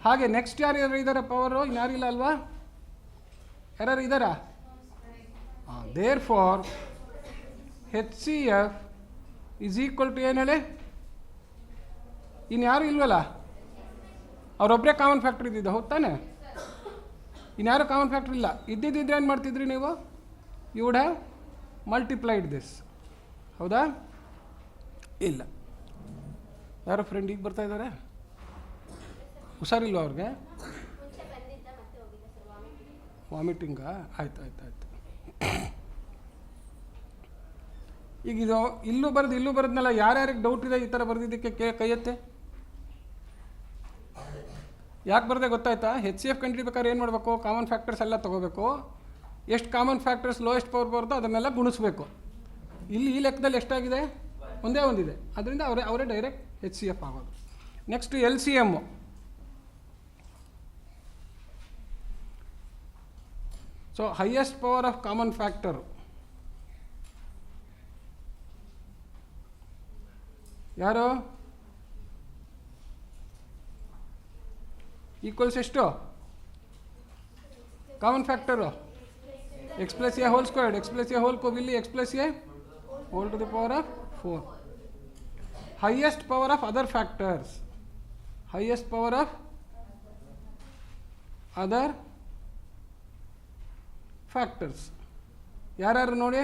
ಹಾಗೆ next ಯಾರು ಇದ್ದಾರೆ power? ಇನ್ಯಾರಿಲ್ಲ ಅಲ್ವಾ? ಯಾರು ಇದ್ದಾರಾ? Therefore H C F is equal to ಏನು ಹೇಳಿ? ಇನ್ಯಾರು ಇಲ್ವಲ್ಲ? ಅವರೊಬ್ಬರೇ ಕಾಮನ್ ಫ್ಯಾಕ್ಟ್ರ್ ಇದ್ದಿದ್ದು, ಹೌದು ತಾನೆ? ಇನ್ಯಾರು ಕಾಮನ್ ಫ್ಯಾಕ್ಟ್ರ್ ಇಲ್ಲ. ಇದ್ದಿದ್ದಿದ್ರೆ ಏನು ಮಾಡ್ತಿದ್ರಿ ನೀವು? You would have multiplied this. ಹೌದಾ? ಇಲ್ಲ. ಯಾರೋ ಫ್ರೆಂಡ್ ಈಗ ಬರ್ತಾ ಇದ್ದಾರೆ? ಹುಷಾರಿಲ್ವ ಅವ್ರಿಗೆ? ವಾಮಿಟಿಂಗಾ? ಆಯ್ತು ಆಯ್ತು ಆಯ್ತು. ಈಗ ಇದು ಇಲ್ಲೂ ಬರೆದು ಇಲ್ಲೂ ಬರೆದ್ನಲ್ಲ, ಯಾರ್ಯಾರಿಗೆ ಡೌಟ್ ಇದೆ ಈ ಥರ ಬರೆದಿದ್ದಕ್ಕೆ ಕೈಯತ್ತೆ? ಯಾಕೆ ಬರದೆ ಗೊತ್ತಾಯ್ತಾ? ಹೆಚ್ ಸಿ ಎಫ್ ಕಂಡುಹಿಡಿಬೇಕಾದ್ರೆ ಏನು ಮಾಡಬೇಕು? ಕಾಮನ್ ಫ್ಯಾಕ್ಟರ್ಸ್ ಎಲ್ಲ ತೊಗೋಬೇಕು. ಎಷ್ಟು ಕಾಮನ್ ಫ್ಯಾಕ್ಟರ್ಸ್ ಲೋಯೆಸ್ಟ್ ಪವರ್ ಬರುತ್ತೋ ಅದನ್ನೆಲ್ಲ ಗುಣಿಸ್ಬೇಕು. ಇಲ್ಲಿ ಈ ಲೆಕ್ಕದಲ್ಲಿ ಎಷ್ಟಾಗಿದೆ? ಒಂದೇ ಒಂದಿದೆ. ಅದರಿಂದ ಅವರೇ ಡೈರೆಕ್ಟ್ ಹೆಚ್ ಸಿ ಎಫ್ ಆಗೋದು. Next L C M. So highest power of common factor ಯಾರು? ಈಕ್ವಲ್ಸ್ ಎಷ್ಟು? Common factor X plus A whole squared. X plus A whole ಇಲ್ಲಿ X plus A whole to the power of 4. Highest power of other factors. Highest power of other factors ಯಾರ್ಯಾರು ನೋಡಿ?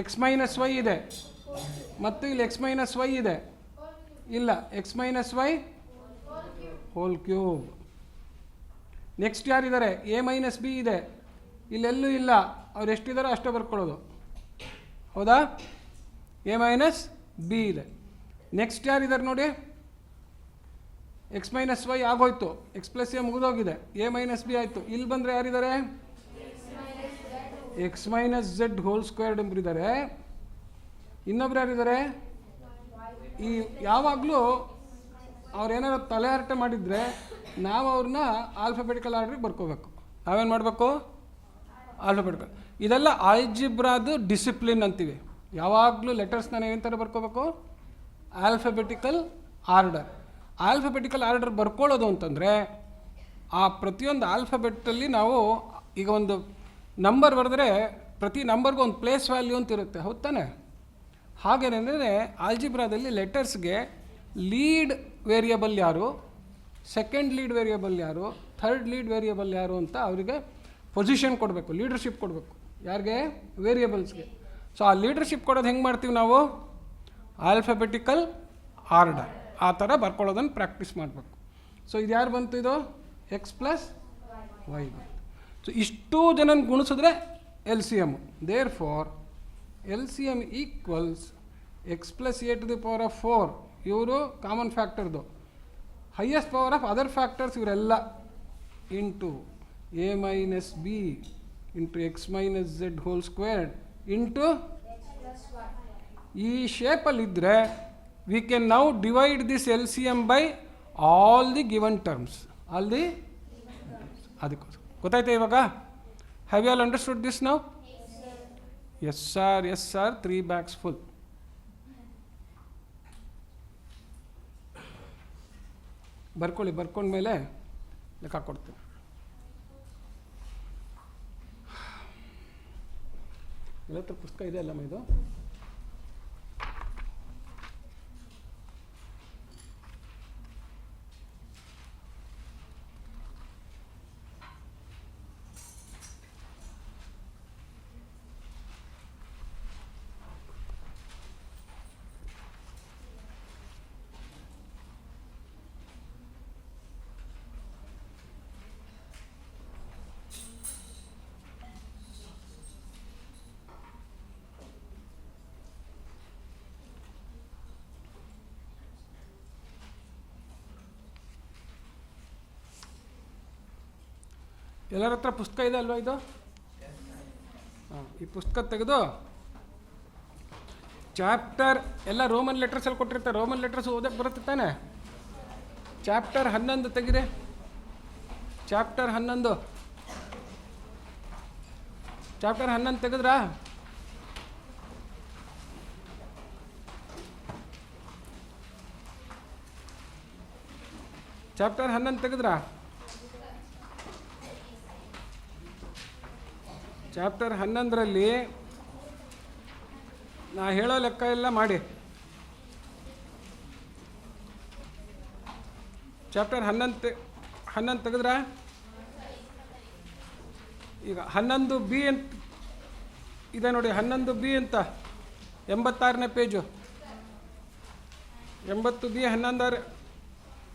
X minus Y ಇದೆ, ಮತ್ತು ಇಲ್ಲಿ X minus Y ಇದೆ. ಇಲ್ಲ, X minus Y whole cube. Next ಯಾರಿದ್ದಾರೆ? A minus B ಇದೆ. ಇಲ್ಲೆಲ್ಲೂ ಇಲ್ಲ. ಅವ್ರು ಎಷ್ಟಿದ್ದಾರೋ ಅಷ್ಟೇ ಬರ್ಕೊಳ್ಳೋದು. ಹೌದಾ? ಎ ಮೈನಸ್ ಬಿ ಇದೆ. ನೆಕ್ಸ್ಟ್ ಯಾರಿದ್ದಾರೆ ನೋಡಿ? ಎಕ್ಸ್ ಮೈನಸ್ ವೈ ಆಗೋಯ್ತು, ಎಕ್ಸ್ ಪ್ಲಸ್ ಎ ಮುಗಿದೋಗಿದೆ, ಎ ಮೈನಸ್ ಬಿ ಆಯಿತು. ಇಲ್ಲಿ ಬಂದರೆ ಯಾರಿದ್ದಾರೆ? X minus Z whole squared ಎಂಬರಿದ್ದಾರೆ. ಇನ್ನೊಬ್ರು ಯಾರಿದ್ದಾರೆ? ಈ ಯಾವಾಗಲೂ ಅವ್ರೇನಾದ್ರು ತಲೆ ಹರಟೆ ಮಾಡಿದರೆ ನಾವು ಅವ್ರನ್ನ ಆಲ್ಫಾಬೆಟಿಕಲ್ ಆರ್ಡ್ರಿಗೆ ಬರ್ಕೋಬೇಕು. ನಾವೇನು ಮಾಡಬೇಕು? ಆಲ್ಫಾಬೆಟಿಕಲ್. ಇದೆಲ್ಲ ಆಲ್ಜಿಬ್ರಾದು ಡಿಸಿಪ್ಲಿನ್ ಅಂತೀವಿ. ಯಾವಾಗಲೂ ಲೆಟರ್ಸ್ನ ಏನು ಥರ ಬರ್ಕೋಬೇಕು? Alphabetical order. ಆಲ್ಫಾಬೆಟಿಕಲ್ ಆರ್ಡರ್ ಬರ್ಕೊಳ್ಳೋದು ಅಂತಂದರೆ ಆ ಪ್ರತಿಯೊಂದು ಆಲ್ಫಾಬೆಟ್ಟಲ್ಲಿ ನಾವು ಈಗ ಒಂದು ನಂಬರ್ ಬರೆದ್ರೆ ಪ್ರತಿ ನಂಬರ್ಗೂ ಒಂದು ಪ್ಲೇಸ್ ವ್ಯಾಲ್ಯೂ ಅಂತ ಇರುತ್ತೆ, ಹೌದು ತಾನೆ? ಹಾಗೇನೆಂದರೆ ಆಲ್ಜಿಬ್ರಾದಲ್ಲಿ ಲೆಟರ್ಸ್ಗೆ ಲೀಡ್ ವೇರಿಯಬಲ್ ಯಾರು, ಸೆಕೆಂಡ್ ಲೀಡ್ ವೇರಿಯಬಲ್ ಯಾರು, ಥರ್ಡ್ ಲೀಡ್ ವೇರಿಯಬಲ್ ಯಾರು ಅಂತ ಅವರಿಗೆ ಪೊಸಿಷನ್ ಕೊಡಬೇಕು, ಲೀಡರ್ಶಿಪ್ ಕೊಡಬೇಕು. ಯಾರಿಗೆ? ವೇರಿಯಬಲ್ಸ್ಗೆ. ಸೊ ಆ ಲೀಡರ್ಶಿಪ್ ಕೊಡೋದು ಹೆಂಗೆ ಮಾಡ್ತೀವಿ ನಾವು? ಆಲ್ಫಾಬೆಟಿಕಲ್ ಆರ್ಡರ್ ಆ ಥರ ಬರ್ಕೊಳ್ಳೋದನ್ನು ಪ್ರಾಕ್ಟೀಸ್ ಮಾಡಬೇಕು. ಸೊ ಇದು ಯಾರು ಬಂತು? ಇದು ಎಕ್ಸ್ ಪ್ಲಸ್ ವೈ ಬಂತು. ಸೊ ಇಷ್ಟೂ ಜನನ ಗುಣಿಸಿದ್ರೆ L C M. Therefore L C M equals X plus A to the power of 4. ಇವರು ಕಾಮನ್ ಫ್ಯಾಕ್ಟರ್ದು. Highest power of other factors ಇವರೆಲ್ಲ into A minus B into X minus Z whole squared into ಈ ಶೇಪಲ್ಲಿದ್ದರೆ we can now divide this L C M by all the given terms. ಅದಕ್ಕೋಸ್ಕರ ಗೊತ್ತಾಯ್ತಾ ಇವಾಗ? Have you all understood this now? Yes sir, yes sir, 3 bags full. ಬರ್ಕೊಳ್ಳಿ, ಬರ್ಕೊಂಡ್ಮೇಲೆ ಲೆಕ್ಕ ಕೊಡ್ತೀನಿ. ಎಲ್ಲ ಪುಸ್ತಕ ಇದೆ ಅಲ್ಲಮ್ಮ ಇದು? ಎಲ್ಲರ ಹತ್ರ ಪುಸ್ತಕ ಇದೆ ಅಲ್ವಾ ಇದು? ಹಾಂ, ಈ ಪುಸ್ತಕ ತೆಗೆದು ಚಾಪ್ಟರ್ ಎಲ್ಲ ರೋಮನ್ ಲೆಟರ್ಸಲ್ಲಿ ಕೊಟ್ಟಿರ್ತಾರೆ. ರೋಮನ್ ಲೆಟರ್ಸ್ ಓದಕ್ಕೆ ಬರುತ್ತೆ ತಾನೆ? ಚಾಪ್ಟರ್ 11 ತೆಗಿದೆ. ಚಾಪ್ಟರ್ 11 ತೆಗೆದ್ರಾ? ಚಾಪ್ಟರ್ 11 ತೆಗೆದ್ರಾ? ಚಾಪ್ಟರ್ 11ರಲ್ಲಿ ನಾ ಹೇಳೋ ಲೆಕ್ಕ ಎಲ್ಲ ಮಾಡಿ. ಚಾಪ್ಟರ್ 11 ತೆಗೆದ್ರೆ ಈಗ 11B ಅಂತ ಇದೆ ನೋಡಿ. 11B ಅಂತ 86ನೇ ಪೇಜು. 80B 11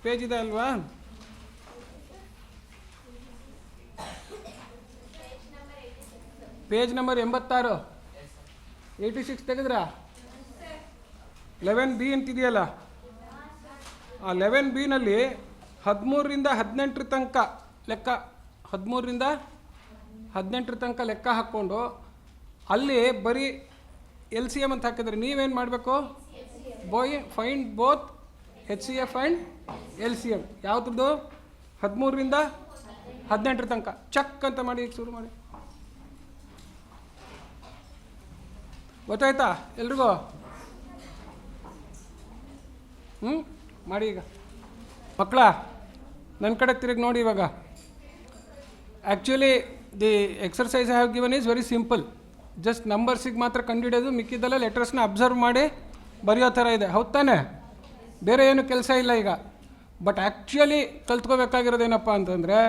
ಪೇಜ್ ಇದೆ ಅಲ್ವಾ? Page number 86. 86 ತೆಗೆದ್ರಾ? 11B ಅಂತಿದೆಯಲ್ಲ, ಆ 11Bನಲ್ಲಿ 13ರಿಂದ 18 ತನಕ ಲೆಕ್ಕ, 13ರಿಂದ 18 ತನಕ ಲೆಕ್ಕ ಹಾಕ್ಕೊಂಡು ಅಲ್ಲಿ ಬರೀ LCM ಅಂತ ಹಾಕಿದ್ರೆ ನೀವೇನು ಮಾಡಬೇಕು? Find both HCF and LCM. ಯಾವುದ್ರದ್ದು? 13ರಿಂದ 18 ತನಕ ಚೆಕ್ ಅಂತ ಮಾಡಿ. ಈಗ ಶುರು ಮಾಡಿ. ಗೊತ್ತಾಯ್ತಾ ಎಲ್ರಿಗೂ? ಮಾಡಿ. ಈಗ ಮಕ್ಕಳ ನನ್ನ ಕಡೆ ತಿರುಗಿ ನೋಡಿ. ಇವಾಗ actually the exercise I have given is very simple. Just ನಂಬರ್ಸಿಗೆ ಮಾತ್ರ ಕಂಡುಹಿಡಿಯೋದು, ಮಿಕ್ಕಿದ್ದೆಲ್ಲ ಲೆಟರ್ಸ್ನ ಅಬ್ಸರ್ವ್ ಮಾಡಿ ಬರೆಯೋ ಥರ ಇದೆ. ಹೌದು ತಾನೆ? ಬೇರೆ ಏನು ಕೆಲಸ ಇಲ್ಲ ಈಗ. ಬಟ್ ಆ್ಯಕ್ಚುಲಿ ಕಲ್ತ್ಕೋಬೇಕಾಗಿರೋದೇನಪ್ಪ ಅಂತಂದರೆ,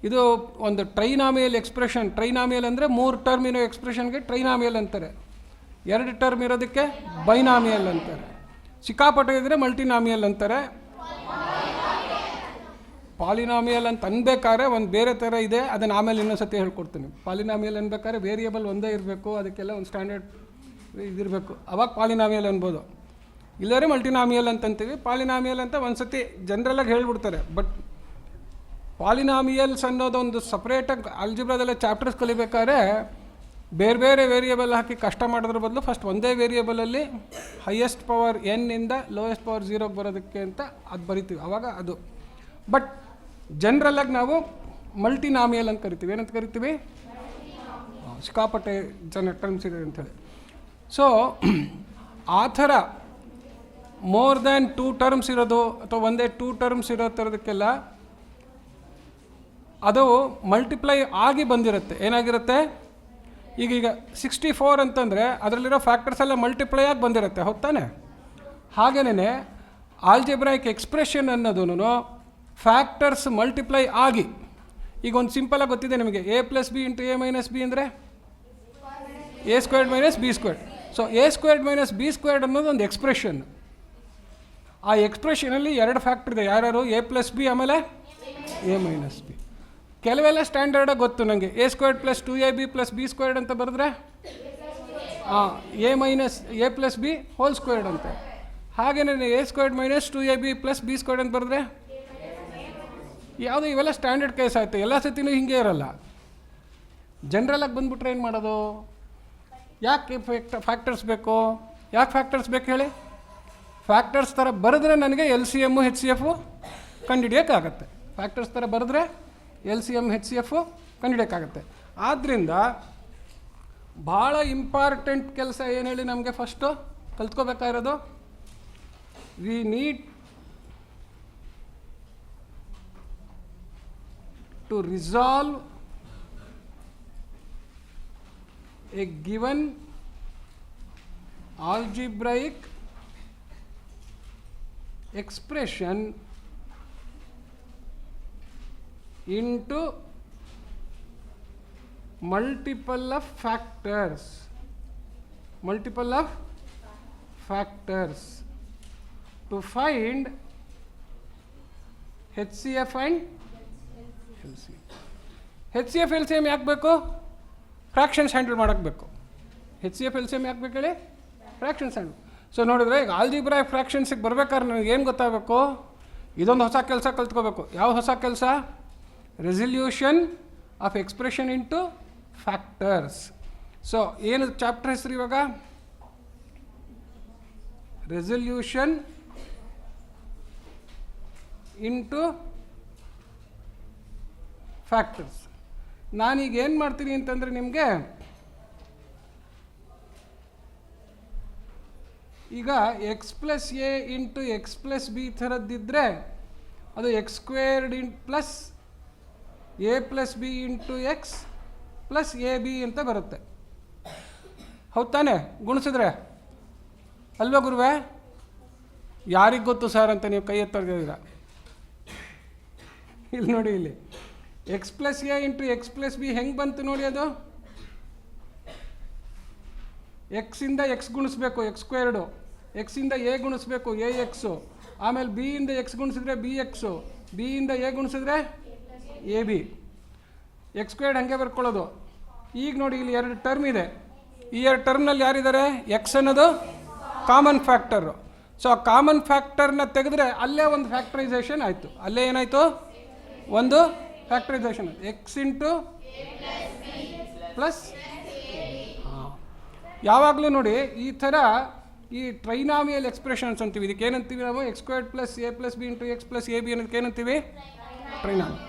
ಇದು ಒಂದು ಟ್ರೈನಾಮಿಯಲ್ ಎಕ್ಸ್ಪ್ರೆಷನ್. ಟ್ರೈನಾಮಿಯಲ್ ಅಂದರೆ 3 ಟರ್ಮ್ ಇರೋ ಎಕ್ಸ್ಪ್ರೆಷನ್ಗೆ ಟ್ರೈನಾಮಿಯಲ್ ಅಂತಾರೆ. 2 ಟರ್ಮ್ ಇರೋದಕ್ಕೆ ಬೈನಾಮಿಯಲ್ ಅಂತಾರೆ. ಸಿಕ್ಕಾಪಟ್ಟೆ ಇದ್ದರೆ ಮಲ್ಟಿನಾಮಿಯಲ್ ಅಂತಾರೆ. ಪಾಲಿನಾಮಿಯಲ್ ಅಂತ ಅನ್ಬೇಕಾದ್ರೆ ಒಂದು ಬೇರೆ ಥರ ಇದೆ, ಅದನ್ನು ಆಮೇಲೆ ಇನ್ನೊಂದ್ಸತಿ ಹೇಳ್ಕೊಡ್ತೀನಿ. ಪಾಲಿನಾಮಿಯಲ್ ಅನ್ಬೇಕಾದ್ರೆ ವೇರಿಯಬಲ್ ಒಂದೇ ಇರಬೇಕು, ಅದಕ್ಕೆಲ್ಲ ಒಂದು ಸ್ಟ್ಯಾಂಡರ್ಡ್ ಇದಿರಬೇಕು, ಅವಾಗ ಪಾಲಿನಾಮಿಯಲ್ ಅನ್ಬೋದು. ಇಲ್ಲದ್ರೆ ಮಲ್ಟಿನಾಮಿಯಲ್ ಅಂತಂತೀವಿ. ಪಾಲಿನಾಮಿಯಲ್ ಅಂತ ಒಂದು ಸತಿ ಜನರಲಾಗಿ ಹೇಳ್ಬಿಡ್ತಾರೆ. ಬಟ್ ಪಾಲಿನಾಮಿಯಲ್ಸ್ ಅನ್ನೋದೊಂದು ಸಪ್ರೇಟಾಗಿ ಆಲ್ಜಿಬ್ರಾದಲ್ಲೇ ಚಾಪ್ಟರ್ಸ್ ಕಲಿಬೇಕಾದ್ರೆ ಬೇರೆ ಬೇರೆ ವೇರಿಯಬಲ್ ಹಾಕಿ ಕಷ್ಟ ಮಾಡೋದ್ರ ಬದಲು ಫಸ್ಟ್ ಒಂದೇ ವೇರಿಯಬಲಲ್ಲಿ ಹೈಯೆಸ್ಟ್ ಪವರ್ n ಇಂದ ಲೋಯೆಸ್ಟ್ ಪವರ್ 0ಗೆ ಬರೋದಕ್ಕೆ ಅಂತ ಅದು ಬರಿತೀವಿ, ಆವಾಗ ಅದು. ಬಟ್ ಜನರಲಾಗಿ ನಾವು ಮಲ್ಟಿನಾಮಿಯಲ್ ಅಂತ ಕರಿತೀವಿ. ಏನಂತ ಕರಿತೀವಿ? ಸಿಕ್ಕಾಪಟ್ಟೆ ಟರ್ಮ್ಸ್ ಇದೆ ಅಂಥೇಳಿ. ಸೊ ಆ ಥರ ಮೋರ್ ದ್ಯಾನ್ 2 ಟರ್ಮ್ಸ್ ಇರೋದು ಅಥವಾ ಒಂದೇ 2 ಟರ್ಮ್ಸ್ ಇರೋ ಥರದಕ್ಕೆಲ್ಲ ಅದು ಮಲ್ಟಿಪ್ಲೈ ಆಗಿ ಬಂದಿರುತ್ತೆ. ಏನಾಗಿರುತ್ತೆ? ಈಗ 64 ಅಂತಂದರೆ ಅದರಲ್ಲಿರೋ ಫ್ಯಾಕ್ಟರ್ಸ್ ಎಲ್ಲ ಮಲ್ಟಿಪ್ಲೈ ಆಗಿ ಬಂದಿರುತ್ತೆ. ಹೊತ್ತಾನೆ? ಹಾಗೇನೇ ಆಲ್ಜಿಬ್ರಾಯಿಕ್ ಎಕ್ಸ್ಪ್ರೆಷನ್ ಅನ್ನೋದು ಫ್ಯಾಕ್ಟರ್ಸ್ ಮಲ್ಟಿಪ್ಲೈ ಆಗಿ, ಈಗ ಒಂದು ಸಿಂಪಲಾಗಿ ಗೊತ್ತಿದೆ ನಿಮಗೆ, a+b × a - b ಅಂದರೆ a² - b². So a² - b² ಅನ್ನೋದು ಒಂದು ಎಕ್ಸ್ಪ್ರೆಷನ್. ಆ ಎಕ್ಸ್ಪ್ರೆಷನಲ್ಲಿ 2 ಫ್ಯಾಕ್ಟರ್ ಇದೆ. ಯಾರ್ಯಾರು? a+b ಆಮೇಲೆ a - b. ಕೆಲವೆಲ್ಲ ಸ್ಟ್ಯಾಂಡರ್ಡಾಗಿ ಗೊತ್ತು ನನಗೆ. a² + 2ab + b² ಅಂತ ಬರೆದ್ರೆ a+b² ಅಂತ. ಹಾಗೇನೇ a² - 2ab + b² ಅಂತ ಬರೆದ್ರೆ ಯಾವುದು? ಇವೆಲ್ಲ ಸ್ಟ್ಯಾಂಡರ್ಡ್ ಕೇಸ್ ಆಯಿತು. ಎಲ್ಲ ಸತಿನೂ ಹಿಂಗೆ ಇರಲ್ಲ. ಜನರಲಾಗಿ ಬಂದುಬಿಟ್ರೆ ಏನು ಮಾಡೋದು? ಯಾಕೆ ಫ್ಯಾಕ್ಟರ್ಸ್ ಬೇಕು? ಯಾಕೆ ಫ್ಯಾಕ್ಟರ್ಸ್ ಬೇಕು ಹೇಳಿ? ಫ್ಯಾಕ್ಟರ್ಸ್ ಥರ ಬರೆದ್ರೆ ನನಗೆ LCM HCF ಕಂಡುಹಿಡಿಯೋಕ್ಕಾಗತ್ತೆ. ಫ್ಯಾಕ್ಟರ್ಸ್ ಥರ ಬರೆದ್ರೆ L C M H C F ಕಂಡುಹಿಡಿಯೋಕ್ಕಾಗತ್ತೆ. ಆದ್ದರಿಂದ ಭಾಳ ಇಂಪಾರ್ಟೆಂಟ್ ಕೆಲಸ ಏನು ಹೇಳಿ ನಮಗೆ ಫಸ್ಟು ಕಲ್ತ್ಕೋಬೇಕಾಗಿರೋದು, we need to resolve a given algebraic expression into multiple of factors to find HCF and LCM. HCF LCM ಯಾಕೆ ಬೇಕು? ಫ್ರಾಕ್ಷನ್ಸ್ ಹ್ಯಾಂಡಲ್ ಮಾಡೋಕ್ಕೆ ಬೇಕು. HCF LCM ಯಾಕೆ ಬೇಕು ಹೇಳಿ? Fractions handle. ಸೊ ನೋಡಿದ್ರೆ ಈಗ ಆಲ್ಜಿಬ್ರಾಯಿಕ್ ಫ್ರಾಕ್ಷನ್ಸಿಗೆ ಬರ್ಬೇಕಾದ್ರೆ ನನಗೆ ಏನು ಗೊತ್ತಾಗಬೇಕು? ಇದೊಂದು ಹೊಸ ಕೆಲಸ ಕಲ್ತ್ಕೋಬೇಕು. ಯಾವ ಹೊಸ ಕೆಲಸ? Resolution of expression into factors. So ಏನು ಚಾಪ್ಟರ್ ಹೆಸರು ಇವಾಗ? Resolution into factors. ನಾನೀಗ ಏನು ಮಾಡ್ತೀನಿ ಅಂತಂದರೆ ನಿಮಗೆ ಈಗ X plus A into X plus B ಥರದ್ದಿದ್ದರೆ ಅದು X squared plus A plus B into X plus A B ಅಂತ ಬರುತ್ತೆ. ಹೌದು ತಾನೇ? ಗುಣಿಸಿದ್ರೆ ಅಲ್ವಾ ಗುರುವೇ? ಯಾರಿಗೆ ಗೊತ್ತು ಸರ್ ಅಂತ ನೀವು ಕೈ ಎತ್ತರ್ಗಿದ್ದೀರ. ಇಲ್ಲಿ ನೋಡಿ, ಇಲ್ಲಿ X plus A into X plus B ಹೆಂಗೆ ಬಂತು ನೋಡಿ. ಅದು ಎಕ್ಸಿಂದ ಎಕ್ಸ್ ಗುಣಿಸ್ಬೇಕು ಎಕ್ಸ್ ಸ್ಕ್ವೇರ್ಡು, ಎಕ್ಸಿಂದ ಎ ಗುಣಿಸ್ಬೇಕು ಎ ಎಕ್ಸು, ಆಮೇಲೆ ಬಿ ಇಂದ ಎಕ್ಸ್ ಗುಣಿಸಿದ್ರೆ ಬಿ ಎಕ್ಸು, ಬಿ ಇಂದ ಎ ಗುಣಿಸಿದ್ರೆ ಎ ಬಿ. ಎಕ್ಸ್ ಸ್ಕ್ವೇರ್ಡ್ ಹಾಗೆ ಬರ್ಕೊಳ್ಳೋದು. ಈಗ ನೋಡಿ ಇಲ್ಲಿ ಎರಡು ಟರ್ಮ್ ಇದೆ. ಈ ಎರಡು ಟರ್ಮ್ನಲ್ಲಿ ಯಾರಿದ್ದಾರೆ? ಎಕ್ಸ್ ಅನ್ನೋದು ಕಾಮನ್ ಫ್ಯಾಕ್ಟರು. ಸೊ ಆ ಕಾಮನ್ ಫ್ಯಾಕ್ಟರ್ನ ತೆಗೆದ್ರೆ ಅಲ್ಲೇ ಒಂದು ಫ್ಯಾಕ್ಟರೈಸೇಷನ್ ಆಯಿತು. ಅಲ್ಲೇ ಏನಾಯಿತು? ಒಂದು ಫ್ಯಾಕ್ಟರೈಸೇಷನ್. X into plus. ಯಾವಾಗಲೂ ನೋಡಿ ಈ ಥರ ಈ ಟ್ರೈನಾಮಿಯಲ್ ಎಕ್ಸ್ಪ್ರೆಷನ್ಸ್ ಅಂತೀವಿ. ಇದಕ್ಕೆ ಏನಂತೀವಿ ನಾವು? X squared plus A plus B into X plus A B ಅನ್ನೋದಕ್ಕೆ ಏನಂತೀವಿ? ಟ್ರೈನಾಮಿ.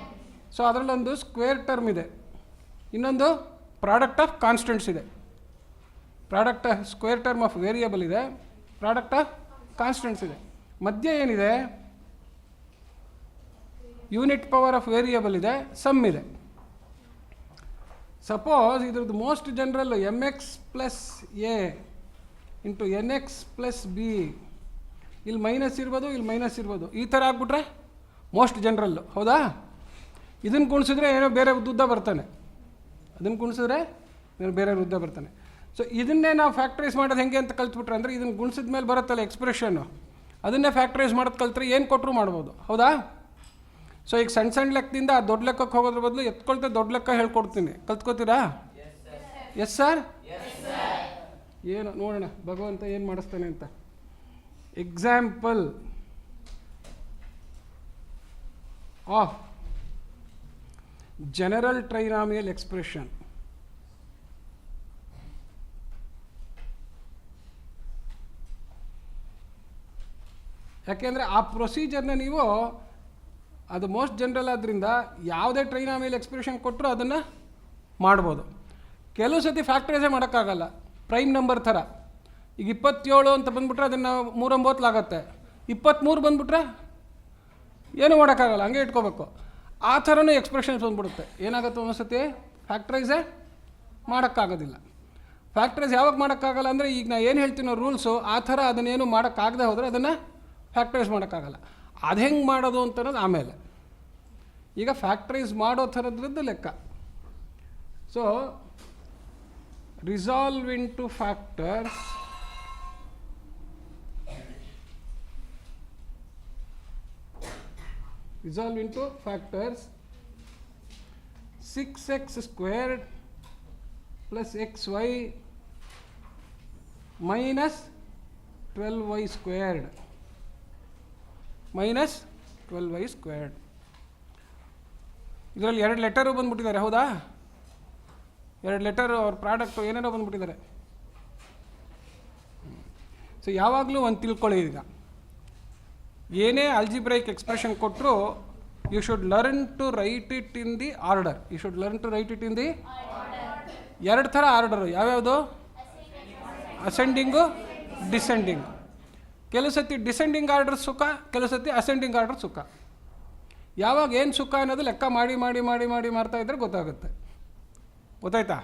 ಸೊ ಅದರಲ್ಲೊಂದು ಸ್ಕ್ವೇರ್ ಟರ್ಮ್ ಇದೆ, ಇನ್ನೊಂದು ಪ್ರಾಡಕ್ಟ್ ಆಫ್ ಕಾನ್ಸ್ಟೆಂಟ್ಸ್ ಇದೆ. Product square term of variable ಇದೆ, ಪ್ರಾಡಕ್ಟ್ ಆಫ್ ಕಾನ್ಸ್ಟೆಂಟ್ಸ್ ಇದೆ. ಮಧ್ಯೆ ಏನಿದೆ? ಯೂನಿಟ್ ಪವರ್ ಆಫ್ ವೇರಿಯಬಲ್ ಇದೆ, ಸಮ್ ಇದೆ. ಸಪೋಸ್ ಇದ್ರದ್ದು most general M X plus A into N X plus B, ಇಲ್ಲಿ ಮೈನಸ್ ಇರ್ಬೋದು, ಇಲ್ಲಿ ಮೈನಸ್ ಇರ್ಬೋದು. ಈ ಥರ ಆಗ್ಬಿಟ್ರೆ ಮೋಸ್ಟ್ ಜನರಲ್ಲು. ಹೌದಾ? ಇದನ್ನು ಗುಣಿಸಿದ್ರೆ ಏನೋ ಬೇರೆ ಉದ್ದ ಬರ್ತಾನೆ, ಅದನ್ನು ಗುಣಿಸಿದ್ರೆ ಏನೋ ಬೇರೆ ಉದ್ದ ಬರ್ತಾನೆ. ಸೊ ಇದನ್ನೇ ನಾವು ಫ್ಯಾಕ್ಟ್ರೈಸ್ ಮಾಡೋದು ಹೆಂಗೆ ಅಂತ ಕಲ್ತ್ಬಿಟ್ರೆ, ಅಂದರೆ ಇದನ್ನು ಗುಣಿಸಿದ ಮೇಲೆ ಬರುತ್ತಲ್ಲ ಎಕ್ಸ್ಪ್ರೆಷನ್ನು, ಅದನ್ನೇ ಫ್ಯಾಕ್ಟ್ರೈಸ್ ಮಾಡೋದು ಕಲ್ತ್ರೆ ಏನು ಕೊಟ್ಟರು ಮಾಡ್ಬೋದು. ಹೌದಾ? ಸೊ ಈಗ ಸಣ್ಣ ಸಣ್ಣ ಲೆಕ್ಕದಿಂದ ದೊಡ್ಡ ಲೆಕ್ಕಕ್ಕೆ ಹೋಗೋದ್ರ ಬದಲು ಎತ್ಕೊಳ್ತಾ ದೊಡ್ಡ ಲೆಕ್ಕ ಹೇಳ್ಕೊಡ್ತೀನಿ, ಕಲ್ತ್ಕೋತೀರಾ? Yes sir? ಏನು ನೋಡೋಣ ಭಗವಂತ ಏನು ಮಾಡಿಸ್ತಾನೆ ಅಂತ. Example of general trinomial expression. ಯಾಕೆಂದರೆ ಆ ಪ್ರೊಸೀಜರ್ನ ನೀವು ಅದು ಮೋಸ್ಟ್ ಜನರಲ್ ಆದ್ದರಿಂದ ಯಾವುದೇ ಟ್ರೈನಾಮಿಯಲ್ ಎಕ್ಸ್ಪ್ರೆಷನ್ ಕೊಟ್ಟರು ಅದನ್ನು ಮಾಡ್ಬೋದು. ಕೆಲವು ಸತಿ ಫ್ಯಾಕ್ಟ್ರೈಸೇ ಮಾಡೋಕ್ಕಾಗಲ್ಲ. ಪ್ರೈಮ್ ನಂಬರ್ ಥರ ಈಗ 27 ಅಂತ ಬಂದುಬಿಟ್ರೆ ಅದನ್ನು 39 ಆಗುತ್ತೆ. 23 ಬಂದುಬಿಟ್ರೆ ಏನೂ ಮಾಡೋಕ್ಕಾಗಲ್ಲ, ಹಂಗೆ ಇಟ್ಕೋಬೇಕು. ಆ ಥರನೂ ಎಕ್ಸ್ಪ್ರೆಷನ್ಸ್ ಬಂದುಬಿಡುತ್ತೆ. ಏನಾಗುತ್ತೆ ಒಂದು ಸತಿ ಫ್ಯಾಕ್ಟ್ರೈಸೇ ಮಾಡೋಕ್ಕಾಗೋದಿಲ್ಲ. ಫ್ಯಾಕ್ಟ್ರೈಸ್ ಯಾವಾಗ ಮಾಡೋಕ್ಕಾಗಲ್ಲ ಅಂದರೆ ಈಗ ನಾ ಏನು ಹೇಳ್ತೀನೋ ರೂಲ್ಸು ಆ ಥರ ಅದನ್ನೇನು ಮಾಡೋಕ್ಕಾಗದೆ ಹೋದರೆ ಅದನ್ನು ಫ್ಯಾಕ್ಟ್ರೈಸ್ ಮಾಡೋಕ್ಕಾಗಲ್ಲ. ಅದು ಹೆಂಗೆ ಮಾಡೋದು ಅಂತನ್ನೋದು ಆಮೇಲೆ. ಈಗ ಫ್ಯಾಕ್ಟ್ರೈಸ್ ಮಾಡೋ ಥರದ್ರದ್ದು ಲೆಕ್ಕ. So resolve into factors resolve into factors 6x squared plus xy minus 12y squared minus 12y squared. ಇದರಲ್ಲಿ ಎರಡು ಲೆಟರು ಬಂದುಬಿಟ್ಟಿದ್ದಾರೆ. ಹೌದಾ? ಎರಡು ಲೆಟರ್ ಅವ್ರ ಪ್ರಾಡಕ್ಟು ಏನೇನೋ ಬಂದುಬಿಟ್ಟಿದ್ದಾರೆ. ಸೊ ಯಾವಾಗಲೂ ಒಂದು ತಿಳ್ಕೊಳ್ಳಿ, ಈಗ ಏನೇ ಆಲ್ಜಿಬ್ರೈಕ್ ಎಕ್ಸ್ಪ್ರೆಷನ್ ಕೊಟ್ಟರು you should learn to write it in the order. You should learn to write it in the ಎರಡು ಥರ ಆರ್ಡರು. ಯಾವ್ಯಾವುದು? ಅಸೆಂಡಿಂಗು, ಡಿಸೆಂಡಿಂಗು. ಕೆಲವು ಸತಿ ಡಿಸೆಂಡಿಂಗ್ ಆರ್ಡರ್ ಸುಖ, ಕೆಲವು ಸತಿ ಅಸೆಂಡಿಂಗ್ ಆರ್ಡರ್ ಸುಖ. ಯಾವಾಗ ಏನು ಸುಖ ಅನ್ನೋದು ಲೆಕ್ಕ ಮಾಡಿ ಮಾಡಿ ಮಾಡಿ ಮಾಡಿ ಮಾಡ್ತಾ ಇದ್ದರೆ ಗೊತ್ತಾಗುತ್ತೆ. ಗೊತ್ತಾಯ್ತಾ?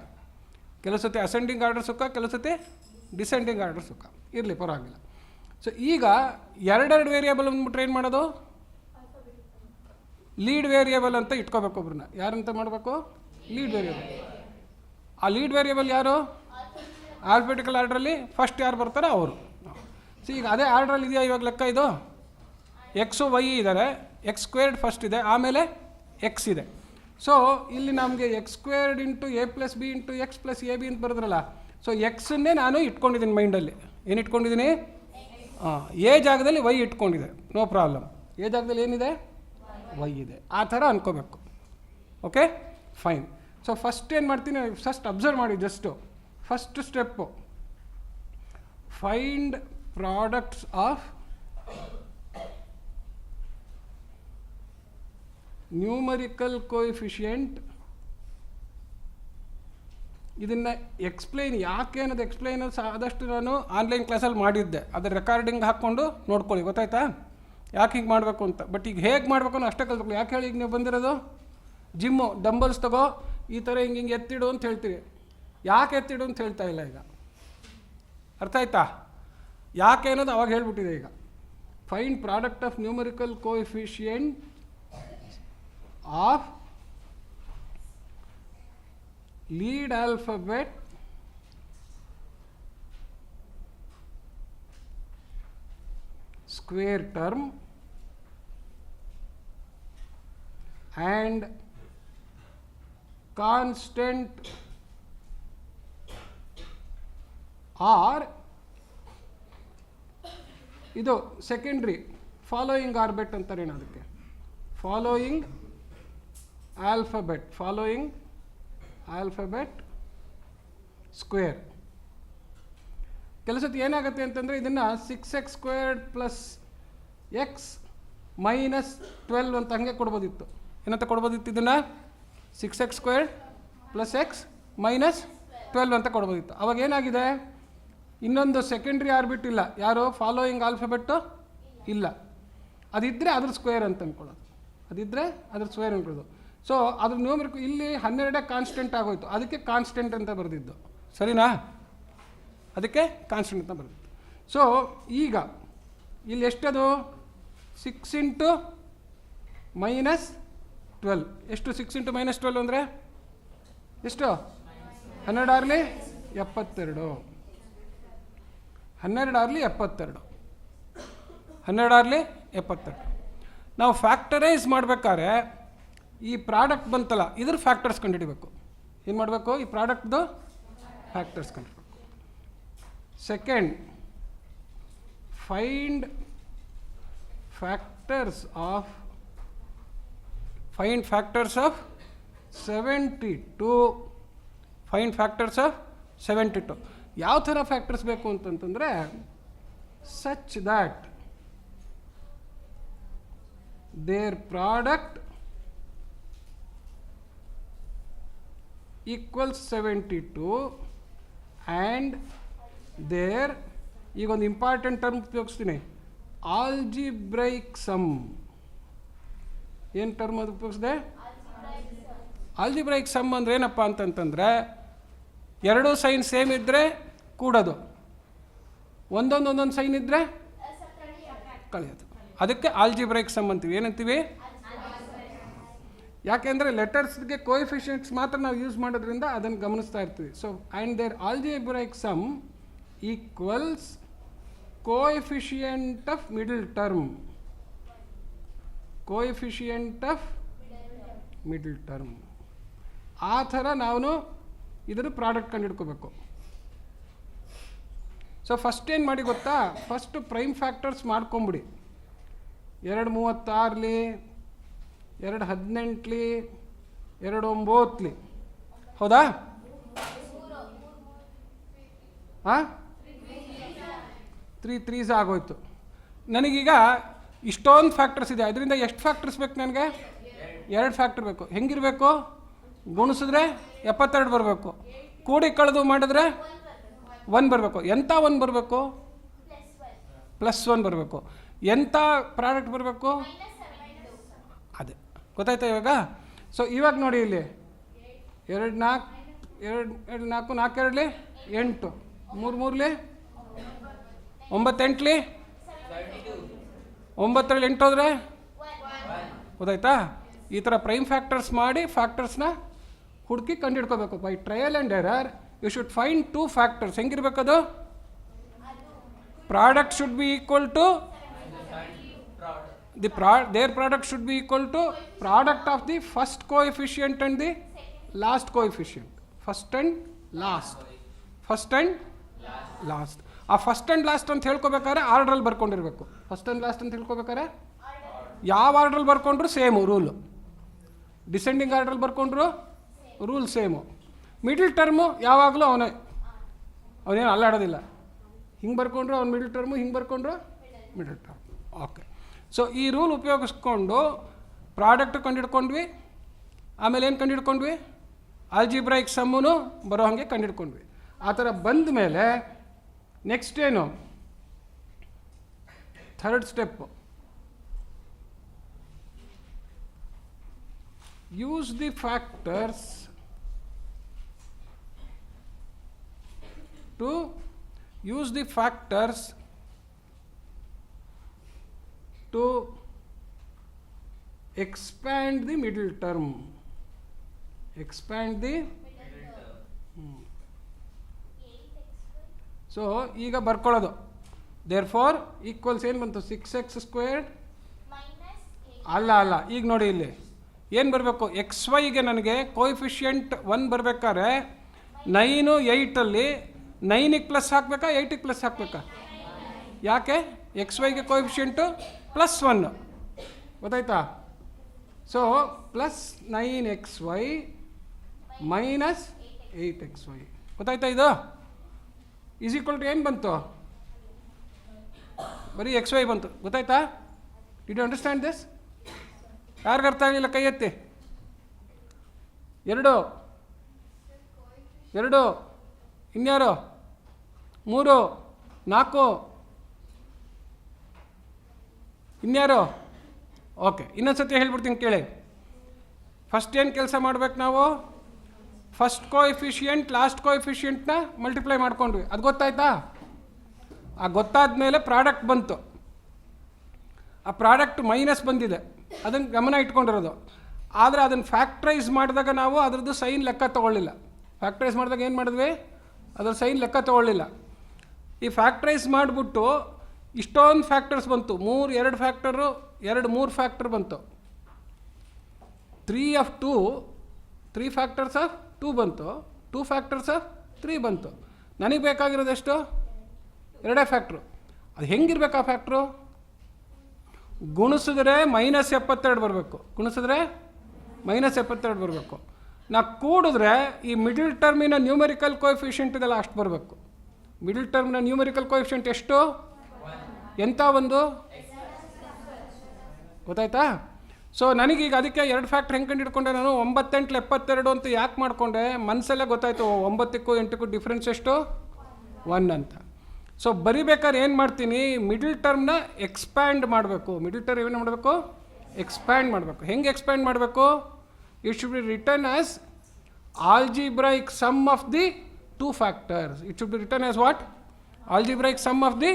ಕೆಲವು ಸತಿ ಅಸೆಂಡಿಂಗ್ ಆರ್ಡರ್ ಸುಖ, ಕೆಲವು ಸತಿ ಡಿಸೆಂಡಿಂಗ್ ಆರ್ಡರ್ ಸುಖ. ಇರಲಿ, ಪರವಾಗಿಲ್ಲ. ಸೊ ಈಗ ಎರಡೆರಡು ವೇರಿಯೇಬಲ್ ಅಂದ್ಬಿಟ್ರೆ ಏನು ಮಾಡೋದು? ಲೀಡ್ ವೇರಿಯೇಬಲ್ ಅಂತ ಇಟ್ಕೋಬೇಕು ಒಬ್ರನ್ನ. ಯಾರಂತ ಮಾಡಬೇಕು? Lead variable. ಆ ಲೀಡ್ ವೇರಿಯೇಬಲ್ ಯಾರು? ಆಲ್ಫಾಬೆಟಿಕಲ್ ಆರ್ಡ್ರಲ್ಲಿ ಫಸ್ಟ್ ಯಾರು ಬರ್ತಾರೋ ಅವರು. ಸೊ ಈಗ ಅದೇ ಆರ್ಡ್ರಲ್ಲಿ ಇದೆಯಾ ಇವಾಗ ಲೆಕ್ಕ? ಇದು ಎಕ್ಸು ವೈ ಇದ್ದಾರೆ, ಎಕ್ಸ್ ಸ್ಕ್ವೇರ್ಡ್ ಫಸ್ಟ್ ಇದೆ, ಆಮೇಲೆ ಎಕ್ಸ್ ಇದೆ. ಸೊ ಇಲ್ಲಿ ನಮಗೆ X squared into A plus B into X plus A B ಅಂತ ಬರೋದ್ರಲ್ಲ. ಸೊ ಎಕ್ಸನ್ನೇ ನಾನು ಇಟ್ಕೊಂಡಿದ್ದೀನಿ ಮೈಂಡಲ್ಲಿ. ಏನು ಇಟ್ಕೊಂಡಿದ್ದೀನಿ? ಎ ಜಾಗದಲ್ಲಿ ವೈ ಇಟ್ಕೊಂಡಿದೆ, ನೋ ಪ್ರಾಬ್ಲಮ್. ಎ ಜಾಗದಲ್ಲಿ ಏನಿದೆ? ವೈ ಇದೆ. ಆ ಥರ ಅನ್ಕೋಬೇಕು. Okay, fine. ಸೊ ಫಸ್ಟ್ ಏನು ಮಾಡ್ತೀನಿ, ಫಸ್ಟ್ ಅಬ್ಸರ್ವ್ ಮಾಡಿ. Just first step, find products of numerical coefficient. ಇದನ್ನು ಎಕ್ಸ್ಪ್ಲೈನ್ ಯಾಕೆ ಅನ್ನೋದು ಎಕ್ಸ್ಪ್ಲೈನ್ ಆದಷ್ಟು ನಾನು ಆನ್ಲೈನ್ ಕ್ಲಾಸಲ್ಲಿ ಮಾಡಿದ್ದೆ. ಅದರ ರೆಕಾರ್ಡಿಂಗ್ ಹಾಕ್ಕೊಂಡು ನೋಡ್ಕೊಳ್ಳಿ, ಗೊತ್ತಾಯ್ತಾ ಯಾಕೆ ಹಿಂಗೆ ಮಾಡಬೇಕು ಅಂತ. ಬಟ್ ಈಗ ಹೇಗೆ ಮಾಡಬೇಕು ಅನ್ನೋ ಅಷ್ಟೇ ಕಲ್ತ್ಕೊಳ್ಳಿ. ಯಾಕೆ ಹೇಳಿ, ಈಗ ನೀವು ಬಂದಿರೋದು ಜಿಮ್ಮು, ಡಂಬಲ್ಸ್ ತಗೋ, ಈ ಥರ ಹಿಂಗೆ ಹಿಂಗೆ ಎತ್ತಿಡು ಅಂತ ಹೇಳ್ತೀವಿ. ಯಾಕೆ ಎತ್ತಿಡು ಅಂತ ಹೇಳ್ತಾ ಇಲ್ಲ ಈಗ. ಅರ್ಥ ಆಯ್ತಾ? ಯಾಕೆ ಅನ್ನೋದು ಅವಾಗ ಹೇಳ್ಬಿಟ್ಟಿದೆ. ಈಗ find product of numerical coefficient of lead alphabet square term and constant or ಇದು ಸೆಕೆಂಡ್ರಿ ಫಾಲೋಯಿಂಗ್ ಆರ್ಬಿಟ್ ಅಂತಾರೆ. ಅದಕ್ಕೆ following alphabet, following alphabet square. ಕೆಲಸಕ್ಕೆ ಏನಾಗುತ್ತೆ ಅಂತಂದರೆ ಇದನ್ನು 6x squared plus X minus 12 ಅಂತ ಹಂಗೆ ಕೊಡ್ಬೋದಿತ್ತು. ಏನಂತ ಕೊಡ್ಬೋದಿತ್ತು? ಇದನ್ನು 6x squared plus X minus 12 ಅಂತ ಕೊಡ್ಬೋದಿತ್ತು. ಅವಾಗ ಏನಾಗಿದೆ, ಇನ್ನೊಂದು ಸೆಕೆಂಡ್ರಿ ಆರ್ಬಿಟ್ ಇಲ್ಲ. ಯಾರು? ಫಾಲೋಯಿಂಗ್ ಆಲ್ಫಾಬೆಟ್ಟು ಇಲ್ಲ. ಅದಿದ್ದರೆ ಅದ್ರ ಸ್ಕ್ವೇರ್ ಅಂತ ಅಂದ್ಕೊಳ್ಳೋದು. ಅದಿದ್ದರೆ ಅದ್ರ ಸ್ಕ್ವೇರ್ ಅಂದ್ಕೊಳ್ಳೋದು. ಸೊ ಅದ್ರ ನ್ಯೂಮರಿಕ್ ಇಲ್ಲಿ 12 ಕಾನ್ಸ್ಟೆಂಟ್ ಆಗೋಯ್ತು. ಅದಕ್ಕೆ ಕಾನ್ಸ್ಟೆಂಟ್ ಅಂತ ಬರೆದಿದ್ದು, ಸರಿನಾ? ಅದಕ್ಕೆ ಕಾನ್ಸ್ಟೆಂಟ್ ಅಂತ ಬರೆದಿದ್ದು. ಸೊ ಈಗ ಇಲ್ಲಿ ಎಷ್ಟದು? 6 ಇಂಟು ಮೈನಸ್ 12. ಎಷ್ಟು 6 ಇಂಟು ಮೈನಸ್ 12 ಅಂದರೆ ಎಷ್ಟು? 12 ಆರ್ಲಿ 72. 12 ಆರ್ಲಿ 72. 12 ಆರ್ಲಿ 72. ನಾವು ಫ್ಯಾಕ್ಟರೈಸ್ ಮಾಡಬೇಕಾದ್ರೆ ಈ ಪ್ರಾಡಕ್ಟ್ ಬಂತಲ್ಲ, ಇದ್ರ ಫ್ಯಾಕ್ಟರ್ಸ್ ಕಂಡುಹಿಡಬೇಕು. ಏನು ಮಾಡಬೇಕು? ಈ ಪ್ರಾಡಕ್ಟ್ದು ಫ್ಯಾಕ್ಟರ್ಸ್ ಕಂಡುಹಿಡಬೇಕು. Second, find factors of 72. Find factors of 72. ಯಾವ ಥರ ಫ್ಯಾಕ್ಟರ್ಸ್ ಬೇಕು ಅಂತಂತಂದರೆ, such that their product equals 72 and there, ಈಗ ಒಂದು ಇಂಪಾರ್ಟೆಂಟ್ ಟರ್ಮ್ ಉಪಯೋಗಿಸ್ತೀನಿ, ಆಲ್ಜಿಬ್ರೈಕ್ ಸಮ್. ಏನು ಟರ್ಮ್ ಅದು ಉಪಯೋಗಿಸಿದೆ? ಆಲ್ಜಿಬ್ರೈಕ್ ಸಮ್ ಅಂದರೆ ಏನಪ್ಪ ಅಂತಂತಂದರೆ, ಎರಡೂ ಸೈನ್ ಸೇಮ್ ಇದ್ದರೆ ಕೂಡೋದು, ಒಂದೊಂದು ಸೈನ್ ಇದ್ದರೆ ಕಳೆಯೋದು. ಅದಕ್ಕೆ ಆಲ್ಜಿಬ್ರೈಕ್ ಸಮ್ ಅಂತೀವಿ. ಏನಂತೀವಿ? ಯಾಕೆಂದರೆ ಲೆಟರ್ಸ್ಗೆ ಕೋಎಫಿಷಿಯೆಂಟ್ಸ್ ಮಾತ್ರ ನಾವು ಯೂಸ್ ಮಾಡೋದ್ರಿಂದ ಅದನ್ನು ಗಮನಿಸ್ತಾ ಇರ್ತೀವಿ. So and their algebraic sum equals coefficient of middle term. Coefficient of middle term. ಆ ಥರ ನಾವು ಇದರ ಪ್ರಾಡಕ್ಟ್ ಕಂಡುಹಿಡ್ಕೋಬೇಕು. ಸೊ ಫಸ್ಟ್ ಏನು ಮಾಡಿ ಗೊತ್ತಾ? ಫಸ್ಟು ಪ್ರೈಮ್ ಫ್ಯಾಕ್ಟರ್ಸ್ ಮಾಡ್ಕೊಂಬಿಡಿ. 236ಲಿ, 218ಲಿ, 209ಲಿ. ಹೌದಾ? ಹಾಂ, 3 3s ಆಗೋಯ್ತು. ನನಗೀಗ ಇಷ್ಟೊಂದು ಫ್ಯಾಕ್ಟರ್ಸ್ ಇದೆ. ಅದರಿಂದ ಎಷ್ಟು ಫ್ಯಾಕ್ಟರ್ಸ್ ಬೇಕು ನನಗೆ? 2 ಫ್ಯಾಕ್ಟರ್ ಬೇಕು. ಹೆಂಗಿರಬೇಕು? ಗುಣಿಸಿದ್ರೆ 72 ಬರಬೇಕು, ಕೂಡಿ ಕಳೆದು ಮಾಡಿದ್ರೆ 1 ಬರಬೇಕು. ಎಂಥ 1 ಬರಬೇಕು? +1 ಬರಬೇಕು. ಎಂಥ ಪ್ರಾಡಕ್ಟ್ ಬರಬೇಕು? ಅದೇ ಗೊತ್ತಾಯ್ತಾ ಇವಾಗ? ಸೊ ಇವಾಗ ನೋಡಿ ಇಲ್ಲಿ 2 4 2 4 4 2 8 3 3 9 8 9 8 ಹೋದರೆ ಗೊತ್ತಾಯ್ತಾ? ಈ ಥರ ಪ್ರೈಮ್ ಫ್ಯಾಕ್ಟರ್ಸ್ ಮಾಡಿ ಫ್ಯಾಕ್ಟರ್ಸ್ನ ಹುಡುಕಿ ಕಂಡುಹಿಡ್ಕೋಬೇಕು. By trial and error you should find 2 factors. ಹೆಂಗಿರ್ಬೇಕದು? Product should be equal to their product should be equal to product of the first coefficient and the last coefficient. First and last. ಆ first and last ಅಂತ ಹೇಳ್ಕೊಬೇಕಾದ್ರೆ ಆರ್ಡ್ರಲ್ಲಿ ಬರ್ಕೊಂಡಿರ್ಬೇಕು. First and last ಅಂತ ಹೇಳ್ಕೊಬೇಕಾದ್ರೆ ಯಾವ ಆರ್ಡ್ರಲ್ಲಿ ಬರ್ಕೊಂಡ್ರು ಸೇಮು ರೂಲು. ಡಿಸೆಂಡಿಂಗ್ ಆರ್ಡ್ರಲ್ಲಿ ಬರ್ಕೊಂಡ್ರು ರೂಲ್ ಸೇಮು. ಮಿಡಲ್ ಟರ್ಮು ಯಾವಾಗಲೂ ಅವನೇನು ಅಲ್ಲಾಡೋದಿಲ್ಲ. ಹಿಂಗೆ ಬರ್ಕೊಂಡ್ರು ಅವ್ನು ಮಿಡಲ್ ಟರ್ಮು, ಹಿಂಗೆ ಬರ್ಕೊಂಡ್ರು ಮಿಡಲ್ ಟರ್ಮ್. ಓಕೆ, ಸೊ ಈ ರೂಲ್ ಉಪಯೋಗಿಸ್ಕೊಂಡು ಪ್ರಾಡಕ್ಟ್ ಕಂಡುಹಿಡ್ಕೊಂಡ್ವಿ. ಆಮೇಲೆ ಏನು ಕಂಡುಹಿಡ್ಕೊಂಡ್ವಿ? ಆಲ್ಜಿಬ್ರೈಕ್ ಸಮ್ಮು ಬರೋ ಹಾಗೆ ಕಂಡುಹಿಡ್ಕೊಂಡ್ವಿ. ಆ ಥರ ಬಂದ ಮೇಲೆ ನೆಕ್ಸ್ಟ್ ಏನು? Third step, use the factors to expand the middle term. So ಈಗ ಬರ್ಕೊಳ್ಳೋದು. therefore ಈಕ್ವಲ್ಸ್ ಏನು ಬಂತು? 6x² ಅಲ್ಲ. ಈಗ ನೋಡಿ ಇಲ್ಲಿ ಏನು ಬರಬೇಕು? XYಗೆ ನನಗೆ ಕೋಎಫಿಷಿಯಂಟ್ 1 ಬರಬೇಕಾದ್ರೆ 9 8ಅಲ್ಲಿ 9ಗೆ ಪ್ಲಸ್ ಹಾಕಬೇಕಾ 8ಗೆ ಪ್ಲಸ್ ಹಾಕಬೇಕಾ? ಯಾಕೆ? XYಗೆ ಕೋಎಫಿಷಿಯಂಟು +1 ಗೊತ್ತಾಯ್ತಾ? ಸೊ +9xy -8xy ಗೊತ್ತಾಯ್ತಾ? ಇದು ಈಸ್ ಈಕ್ವಲ್ ಟು ಏನು ಬಂತು? ಬರೀ XY ಬಂತು. ಗೊತ್ತಾಯ್ತಾ? Did you understand this? ಯಾರಿಗ ಅರ್ಥ ಆಗಲಿಲ್ಲ ಕೈ ಎತ್ತಿ. 2 ಇನ್ಯಾರು? 3 4 ಇನ್ಯಾರು? ಓಕೆ, ಇನ್ನೊಂದ್ಸತಿ ಹೇಳ್ಬಿಡ್ತೀನಿ ಕೇಳಿ. ಫಸ್ಟ್ ಏನು ಕೆಲಸ ಮಾಡ್ಬೇಕು ನಾವು? ಫಸ್ಟ್ ಕೋಎಫಿಷಿಯಂಟ್ ಲಾಸ್ಟ್ ಕೋಎಫಿಷಿಯಂಟ್ನ ಮಲ್ಟಿಪ್ಲೈ ಮಾಡ್ಕೊಂಡ್ವಿ. ಅದು ಗೊತ್ತಾಯ್ತಾ? ಆ ಗೊತ್ತಾದ ಮೇಲೆ ಪ್ರಾಡಕ್ಟ್ ಬಂತು. ಆ ಪ್ರಾಡಕ್ಟ್ ಮೈನಸ್ ಬಂದಿದೆ, ಅದನ್ನು ಗಮನ ಇಟ್ಕೊಂಡಿರೋದು. ಆದರೆ ಅದನ್ನು ಫ್ಯಾಕ್ಟ್ರೈಸ್ ಮಾಡಿದಾಗ ನಾವು ಅದರದ್ದು ಸೈನ್ ಲೆಕ್ಕ ತೊಗೊಳ್ಳಿಲ್ಲ. ಫ್ಯಾಕ್ಟ್ರೈಸ್ ಮಾಡಿದಾಗ ಏನು ಮಾಡಿದ್ವಿ? ಅದ್ರ ಸೈನ್ ಲೆಕ್ಕ ತೊಗೊಳ್ಳಿಲ್ಲ. ಈ ಫ್ಯಾಕ್ಟ್ರೈಸ್ ಮಾಡಿಬಿಟ್ಟು ಇಷ್ಟೊಂದು ಫ್ಯಾಕ್ಟರ್ಸ್ ಬಂತು. 2 ಫ್ಯಾಕ್ಟರು 3 ಫ್ಯಾಕ್ಟರ್ ಬಂತು. 3 ಫ್ಯಾಕ್ಟರ್ಸ್ ಆಫ್ 2 ಬಂತು. 2 ಫ್ಯಾಕ್ಟರ್ಸ್ ಆಫ್ 3 ಬಂತು. ನನಗೆ ಬೇಕಾಗಿರೋದು ಎಷ್ಟು? 2 ಫ್ಯಾಕ್ಟ್ರು. ಅದು ಹೆಂಗಿರ್ಬೇಕು? ಆ ಫ್ಯಾಕ್ಟ್ರು ಗುಣಿಸಿದ್ರೆ -72 ಬರಬೇಕು. -72 ಬರಬೇಕು. ನಾ ಕೂಡಿದ್ರೆ ಈ ಮಿಡಲ್ ಟರ್ಮಿನ ನ್ಯೂಮೆರಿಕಲ್ ಕೋಎಫಿಷಿಯಂಟ್ ಇದೆಲ್ಲ ಅಷ್ಟು ಬರಬೇಕು. ಮಿಡಲ್ ಟರ್ಮ್ನ ನ್ಯೂಮೆರಿಕಲ್ ಕೋಎಫಿಷಿಯಂಟ್ ಎಷ್ಟು? ಎಂಥ ಒಂದು? ಗೊತ್ತಾಯ್ತಾ? ಸೊ ನನಗೀಗ ಅದಕ್ಕೆ 2 ಫ್ಯಾಕ್ಟ್ರ್ ಹೆಂಗೆ ಕಂಡು ಹಿಡ್ಕೊಂಡೆ ನಾನು? 9 8 72 ಅಂತ ಯಾಕೆ ಮಾಡಿಕೊಂಡೆ? ಮನಸ್ಸಲ್ಲೇ ಗೊತ್ತಾಯಿತು 9ಕ್ಕೂ 8ಕ್ಕೂ ಡಿಫ್ರೆನ್ಸ್ ಎಷ್ಟು? 1 ಅಂತ. ಸೊ ಬರಿಬೇಕಾದ್ರೆ ಏನು ಮಾಡ್ತೀನಿ? ಮಿಡಲ್ ಟರ್ಮ್ನ ಎಕ್ಸ್ಪ್ಯಾಂಡ್ ಮಾಡಬೇಕು. ಮಿಡಲ್ ಟರ್ಮ್ ಏನು ಮಾಡಬೇಕು? ಎಕ್ಸ್ಪ್ಯಾಂಡ್ ಮಾಡಬೇಕು. ಹೆಂಗೆ ಎಕ್ಸ್ಪ್ಯಾಂಡ್ ಮಾಡಬೇಕು? It should be written as algebraic sum of the 2 factors. It should be written as what? Algebraic sum of the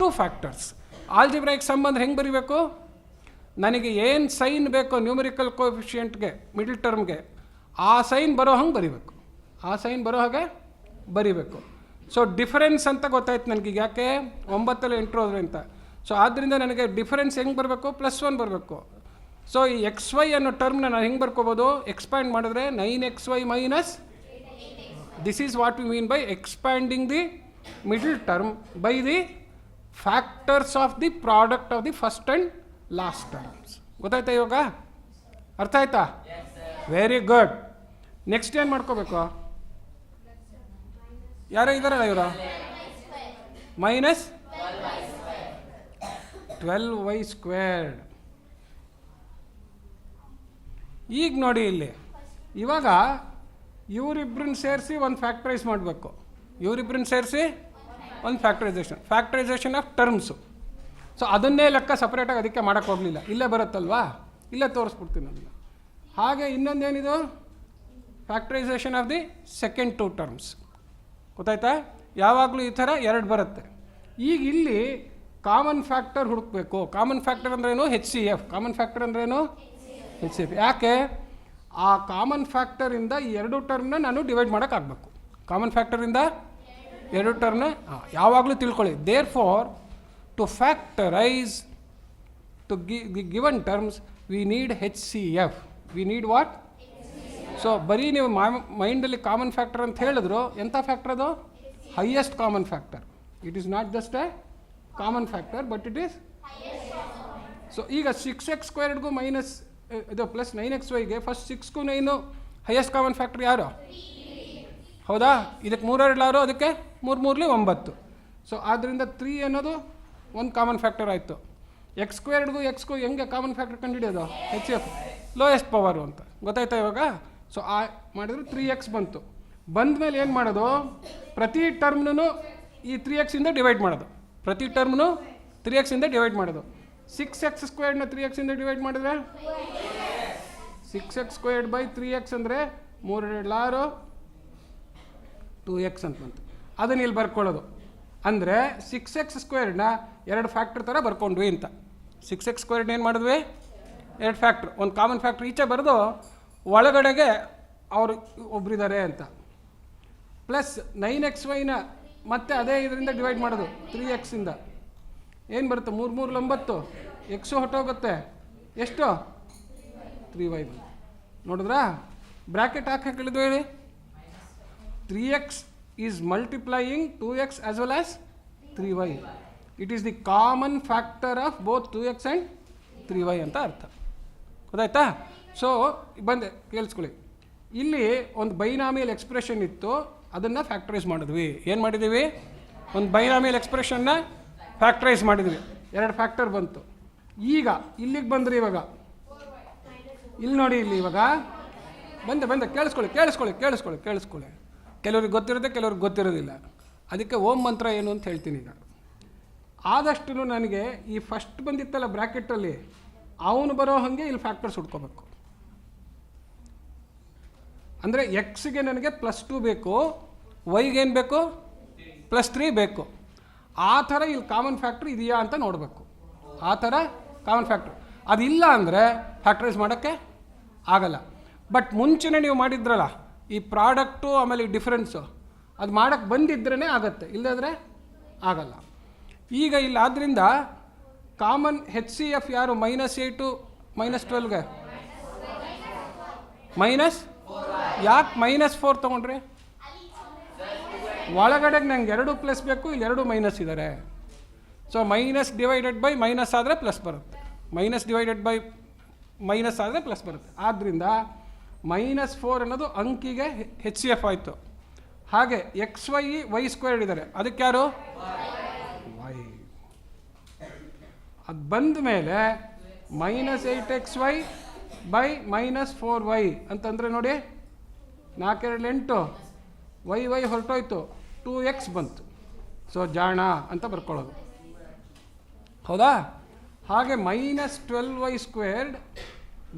2 factors. Algebraic sum ಅಂದರೆ ಹೆಂಗೆ ಬರೀಬೇಕು? ನನಗೆ ಏನು ಸೈನ್ ಬೇಕೋ ನ್ಯೂಮರಿಕಲ್ ಕೋಎಫಿಷಿಯಂಟ್ಗೆ ಮಿಡಲ್ ಟರ್ಮ್ಗೆ ಆ ಸೈನ್ ಬರೋ ಹಂಗೆ ಬರೀಬೇಕು. ಸೊ ಡಿಫರೆನ್ಸ್ ಅಂತ ಗೊತ್ತಾಯ್ತು ನನಗೆ. ಯಾಕೆ 9 8 ಹೋದ್ರೆ ಅಂತ. ಸೊ ಆದ್ದರಿಂದ ನನಗೆ ಡಿಫರೆನ್ಸ್ ಹೆಂಗೆ ಬರಬೇಕು? +1 ಬರಬೇಕು. ಸೊ ಈ XY ಅನ್ನೋ ಟರ್ಮ್ನ ನಾನು ಹೆಂಗೆ ಬರ್ಕೋಬೋದು? ಎಕ್ಸ್ಪ್ಯಾಂಡ್ ಮಾಡಿದ್ರೆ 9xy minus. This is what we mean by expanding the middle term by the factors of the product of the first and last terms. ಗೊತ್ತಾಯ್ತಾ ಇವಾಗ? ಅರ್ಥ ಆಯ್ತಾ? Very good. ನೆಕ್ಸ್ಟ್ ಏನು ಮಾಡ್ಕೋಬೇಕು? ಯಾರೋ ಇದ್ದಾರಲ್ಲ ಇವರು? -12y². ಈಗ ನೋಡಿ ಇಲ್ಲಿ ಇವಾಗ ಇವರಿಬ್ಬರನ್ನ ಸೇರಿಸಿ ಒಂದು ಫ್ಯಾಕ್ಟ್ರೈಸ್ ಮಾಡಬೇಕು. ಇವರಿಬ್ಬರನ್ನ ಸೇರಿಸಿ ಒಂದು ಫ್ಯಾಕ್ಟ್ರೈಸೇಷನ್ ಆಫ್ ಟರ್ಮ್ಸು. ಸೊ ಅದನ್ನೇ ಲೆಕ್ಕ ಸಪ್ರೇಟಾಗಿ ಅದಕ್ಕೆ ಮಾಡೋಕ್ಕೆ ಹೋಗಲಿಲ್ಲ, ಇಲ್ಲೇ ಬರುತ್ತಲ್ವಾ, ಇಲ್ಲೇ ತೋರಿಸ್ಬಿಡ್ತೀನಿ ಅದನ್ನು. ಹಾಗೆ ಇನ್ನೊಂದೇನಿದು factorisation of the second two terms. ಗೊತ್ತಾಯ್ತಾ? ಯಾವಾಗಲೂ ಈ ಥರ ಎರಡು ಬರುತ್ತೆ. ಈಗ ಇಲ್ಲಿ ಕಾಮನ್ ಫ್ಯಾಕ್ಟರ್ ಹುಡುಕಬೇಕು. ಕಾಮನ್ ಫ್ಯಾಕ್ಟರ್ ಅಂದ್ರೇನು? HCF. ಕಾಮನ್ ಫ್ಯಾಕ್ಟರ್ ಅಂದ್ರೇನು? HCF. ಯಾಕೆ? ಆ ಕಾಮನ್ ಫ್ಯಾಕ್ಟರಿಂದ ಈ ಎರಡು ಟರ್ಮ್ನ ನಾನು ಡಿವೈಡ್ ಮಾಡೋಕ್ಕಾಗಬೇಕು. ಕಾಮನ್ ಫ್ಯಾಕ್ಟರಿಂದ ಎರಡು ಟರ್ಮ್ನ ಯಾವಾಗಲೂ ತಿಳ್ಕೊಳ್ಳಿ. Therefore to factorize to the given terms we need HCF. We need what? So ಬರೀ ನೀವು ಮೈಂಡಲ್ಲಿ ಕಾಮನ್ ಫ್ಯಾಕ್ಟರ್ ಅಂತ ಹೇಳಿದ್ರು, ಎಂಥ ಫ್ಯಾಕ್ಟರ್ ಅದು? Highest common factor. It is not just a common factor but it is. So ಈಗ 6x² minus ಇದು plus 9xyಗೆ ಫಸ್ಟ್ 6ಗೂ 9 ಹೈಯೆಸ್ಟ್ ಕಾಮನ್ ಫ್ಯಾಕ್ಟರ್ ಯಾರು? ಹೌದಾ? ಇದಕ್ಕೆ 3 2 ಅದಕ್ಕೆ 3 3 9. ಸೊ ಆದ್ದರಿಂದ 3 ಅನ್ನೋದು ಒಂದು ಕಾಮನ್ ಫ್ಯಾಕ್ಟರ್ ಆಯಿತು. x² xಗೂ ಹೆಂಗೆ ಕಾಮನ್ ಫ್ಯಾಕ್ಟರ್ ಕಂಡುಹಿಡಿಯೋದು? HCF ಲೋಯೆಸ್ಟ್ ಪವರು ಅಂತ. ಗೊತ್ತಾಯ್ತಾ ಇವಾಗ? ಸೊ ಆ ಮಾಡಿದ್ರೆ 3x ಬಂತು. ಬಂದಮೇಲೆ ಏನು ಮಾಡೋದು? ಪ್ರತಿ ಟರ್ಮ್ನೂ ಈ 3x ಇಂದ ಡಿವೈಡ್ ಮಾಡೋದು. ಪ್ರತಿ ಟರ್ಮ್ನು 3x ಇಂದ ಡಿವೈಡ್ ಮಾಡೋದು. 6x² 3x ಇಂದ ಡಿವೈಡ್ ಮಾಡಿದ್ರೆ 6x² 3x ಅಂದರೆ 3 2 2x ಅಂತ ಬಂತು. ಅದನ್ನ ಇಲ್ಲಿ ಬರ್ಕೊಳ್ಳೋದು. ಅಂದರೆ 6x² ಎರಡು ಫ್ಯಾಕ್ಟರ್ ಥರ ಬರ್ಕೊಂಡ್ವಿ ಅಂತ. 6x² ಏನು ಮಾಡಿದ್ವಿ? ಎರಡು ಫ್ಯಾಕ್ಟ್ರ್. ಒಂದು ಕಾಮನ್ ಫ್ಯಾಕ್ಟ್ರ್ ಈಚೆ ಬರೆದು ಒಳಗಡೆಗೆ ಅವರು ಒಬ್ಬರಿದ್ದಾರೆ ಅಂತ. ಪ್ಲಸ್ 9xyನ ಮತ್ತೆ ಅದೇ ಇದರಿಂದ ಡಿವೈಡ್ ಮಾಡೋದು 3x ಇಂದ. ಏನು ಬರುತ್ತೆ? 3 3 9. ಎಕ್ಸು ಹೊಟ್ಟೋಗುತ್ತೆ. ಎಷ್ಟು? 3y. ನೋಡಿದ್ರಾ? ಬ್ರ್ಯಾಕೆಟ್ ಹಾಕಿ ಹೇಳಿದ್ವಿ ಹೇಳಿ. 3x is multiplying 2x as well as 3y. It is the common factor of both 2x and 3y ಅಂತ ಅರ್ಥ. ಗೊತ್ತಾಯ್ತಾ? ಸೊ ಬಂದೆ ಕೇಳಿಸ್ಕೊಳ್ಳಿ. ಇಲ್ಲಿ ಒಂದು ಬೈನಾಮಿಯಲ್ ಎಕ್ಸ್ಪ್ರೆಷನ್ ಇತ್ತು, ಅದನ್ನು ಫ್ಯಾಕ್ಟ್ರೈಸ್ ಮಾಡಿದ್ವಿ. ಏನು ಮಾಡಿದ್ದೀವಿ? ಒಂದು ಬೈನಾಮಿಯಲ್ ಎಕ್ಸ್ಪ್ರೆಷನ್ನ ಫ್ಯಾಕ್ಟ್ರೈಸ್ ಮಾಡಿದ್ವಿ. ಎರಡು ಫ್ಯಾಕ್ಟರ್ ಬಂತು. ಈಗ ಇಲ್ಲಿಗೆ ಬಂದ್ರಿ. ಇವಾಗ ಇಲ್ಲಿ ನೋಡಿ, ಇಲ್ಲಿ ಇವಾಗ ಬಂದೆ ಕೇಳಿಸ್ಕೊಳ್ಳಿ. ಕೆಲವ್ರಿಗೆ ಗೊತ್ತಿರುತ್ತೆ, ಕೆಲವ್ರಿಗೆ ಗೊತ್ತಿರೋದಿಲ್ಲ. ಅದಕ್ಕೆ ಓಂ ಮಂತ್ರ ಏನು ಅಂತ ಹೇಳ್ತೀನಿ. ಈಗ ಆದಷ್ಟು ನನಗೆ ಈ ಫಸ್ಟ್ ಬಂದಿತ್ತಲ್ಲ ಬ್ರ್ಯಾಕೆಟಲ್ಲಿ, ಅವನು ಬರೋ ಹಾಗೆ ಇಲ್ಲಿ ಫ್ಯಾಕ್ಟರ್ಸ್ ಹುಡ್ಕೋಬೇಕು. ಅಂದರೆ ಎಕ್ಸ್ಗೆ ನನಗೆ +2 ಬೇಕು, ವೈಗೆ ಏನು ಬೇಕು? +3 ಬೇಕು. ಆ ಥರ ಇಲ್ಲಿ ಕಾಮನ್ ಫ್ಯಾಕ್ಟ್ರ್ ಇದೆಯಾ ಅಂತ ನೋಡಬೇಕು. ಆ ಥರ ಕಾಮನ್ ಫ್ಯಾಕ್ಟ್ರ್ ಅದಿಲ್ಲ ಅಂದರೆ ಫ್ಯಾಕ್ಟ್ರೈಸ್ ಮಾಡೋಕ್ಕೆ ಆಗಲ್ಲ. ಬಟ್ ಮುಂಚೆನೇ ನೀವು ಮಾಡಿದ್ರಲ್ಲ ಈ ಪ್ರಾಡಕ್ಟು ಆಮೇಲೆ ಈ ಡಿಫ್ರೆನ್ಸು, ಅದು ಮಾಡೋಕ್ಕೆ ಬಂದಿದ್ರೇ ಆಗುತ್ತೆ, ಇಲ್ಲದ್ರೆ ಆಗಲ್ಲ. ಈಗ ಇಲ್ಲಿ ಆದ್ದರಿಂದ ಕಾಮನ್ HCF ಯಾರು? -8 -12ಗೆ ಮೈನಸ್. ಯಾಕೆ -4 ತೊಗೊಂಡ್ರಿ? ಒಳಗಡೆಗೆ ನಂಗೆ 2 ಪ್ಲಸ್ ಬೇಕು, ಇಲ್ಲಿ 2 ಮೈನಸ್ ಇದ್ದಾರೆ. So minus divided by minus ಆದರೆ ಪ್ಲಸ್ ಬರುತ್ತೆ, ಮೈನಸ್ ಡಿವೈಡೆಡ್ ಬೈ ಮೈನಸ್ ಆದರೆ ಪ್ಲಸ್ ಬರುತ್ತೆ. ಆದ್ದರಿಂದ -4 ಅನ್ನೋದು ಅಂಕಿಗೆ HCF ಆಯಿತು. ಹಾಗೆ XY y² ಇದ್ದಾರೆ, ಅದಕ್ಕೆ ಯಾರು? y. ಅದು ಬಂದ ಮೇಲೆ -8xy ಬೈ -4y ಅಂತಂದರೆ ನೋಡಿ, 4 2 8 y ಹೊರಟೋಯ್ತು, 2x ಬಂತು. ಸೊ ಜಾಣ ಅಂತ ಬರ್ಕೊಳ್ಳೋದು. ಹೌದಾ? ಹಾಗೆ -12y²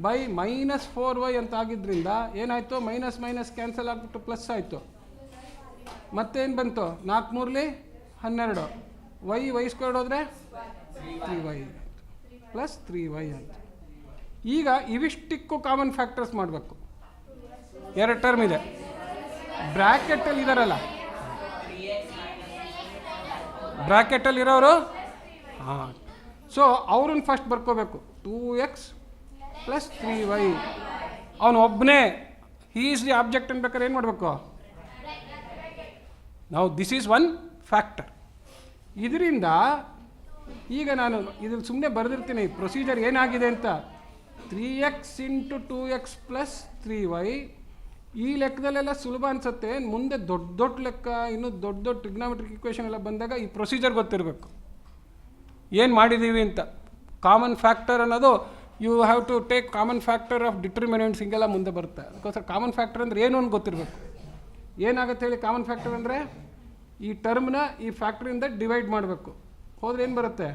ಬೈ -4y ಅಂತ ಆಗಿದ್ದರಿಂದ ಏನಾಯಿತು? ಮೈನಸ್ ಮೈನಸ್ ಕ್ಯಾನ್ಸಲ್ ಆಗಿಬಿಟ್ಟು ಪ್ಲಸ್ ಆಯಿತು. ಮತ್ತೇನು ಬಂತು? 4 3 12 y² ಹೋದರೆ 3y ಪ್ಲಸ್ 3y ಅಂತ. ಈಗ ಇವಿಷ್ಟಕ್ಕೂ ಕಾಮನ್ ಫ್ಯಾಕ್ಟರ್ಸ್ ಮಾಡಬೇಕು. ಎರಡು ಟರ್ಮ್ ಇದೆ, ಬ್ರ್ಯಾಕೆಟಲ್ಲಿ ಇದಾರಲ್ಲ, ಬ್ರ್ಯಾಕೆಟಲ್ಲಿರೋರು. ಹಾಂ, ಸೊ ಅವ್ರನ್ನ ಫಸ್ಟ್ ಬರ್ಕೋಬೇಕು. 2x + 3y. ಅವನು ಒಬ್ಬನೇ, ಹೀ ಈಸ್ ದಿ ಆಬ್ಜೆಕ್ಟ್ ಅನ್ಬೇಕಾದ್ರೆ ಏನು ಮಾಡಬೇಕು ನಾವು? This is one factor. ಇದರಿಂದ ಈಗ ನಾನು ಇದ್ರಲ್ಲಿ ಸುಮ್ಮನೆ ಬರೆದಿರ್ತೀನಿ ಪ್ರೊಸೀಜರ್ ಏನಾಗಿದೆ ಅಂತ. 3x × 2x + 3y. ಈ ಲೆಕ್ಕದಲ್ಲೆಲ್ಲ ಸುಲಭ ಅನಿಸುತ್ತೆ. ಮುಂದೆ ದೊಡ್ಡ ದೊಡ್ಡ ಲೆಕ್ಕ, ಇನ್ನೂ ದೊಡ್ಡ ದೊಡ್ಡ ಟ್ರಿಗ್ನಾಮೆಟ್ರಿಕ್ ಇಕ್ವೇಷನ್ ಎಲ್ಲ ಬಂದಾಗ ಈ ಪ್ರೊಸೀಜರ್ ಗೊತ್ತಿರಬೇಕು, ಏನು ಮಾಡಿದ್ದೀವಿ ಅಂತ. ಕಾಮನ್ ಫ್ಯಾಕ್ಟರ್ ಅನ್ನೋದು you have to take common factor of determinants ಹಿಂಗೆಲ್ಲ ಮುಂದೆ ಬರುತ್ತೆ. ಅದಕ್ಕೋಸ್ಕರ ಕಾಮನ್ ಫ್ಯಾಕ್ಟರ್ ಅಂದರೆ ಏನು ಅಂತ ಗೊತ್ತಿರಬೇಕು. ಏನಾಗುತ್ತೆ ಹೇಳಿ ಕಾಮನ್ ಫ್ಯಾಕ್ಟರ್ ಅಂದರೆ ಈ ಟರ್ಮ್ನ ಈ ಫ್ಯಾಕ್ಟ್ರಿಂದ ಡಿವೈಡ್ ಮಾಡಬೇಕು. ಹೋದ್ರೆ ಏನು ಬರುತ್ತೆ?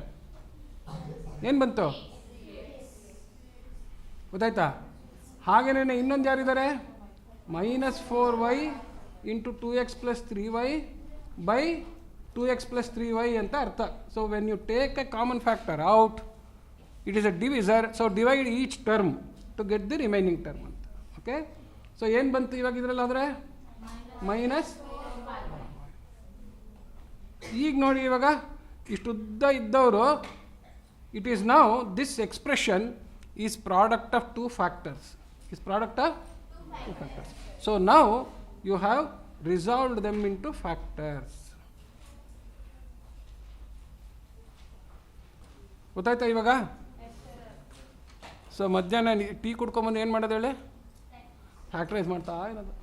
ಏನು ಬಂತು? ಗೊತ್ತಾಯ್ತಾ? ಹಾಗೇನೇ ಇನ್ನೊಂದು ಯಾರಿದ್ದಾರೆ? -4y into 2x + 3y by 2x + 3y ಅಂತ ಅರ್ಥ. So when you take a common factor out, it is a divisor. So divide each term to get the remaining term ಅಂತ. ಓಕೆ, ಸೊ ಏನು ಬಂತು ಇವಾಗ ಇದರಲ್ಲಾದರೆ? ಮೈನಸ್. ಈಗ ನೋಡಿ, ಇವಾಗ ಇಷ್ಟುದ್ದ ಇದ್ದವರು, it is now this expression is product of two factors. is product of two factors. So now you have resolved them into factors. ಗೊತ್ತಾಯ್ತಾ ಇವಾಗ? ಸೊ ಮಧ್ಯಾಹ್ನ ಟೀ ಕುಡ್ಕೊಂಬಂದು ಏನು ಮಾಡೋದು ಹೇಳಿ? ಫ್ಯಾಕ್ಟ್ರೈಸ್ ಮಾಡ್ತಾ ಏನದು.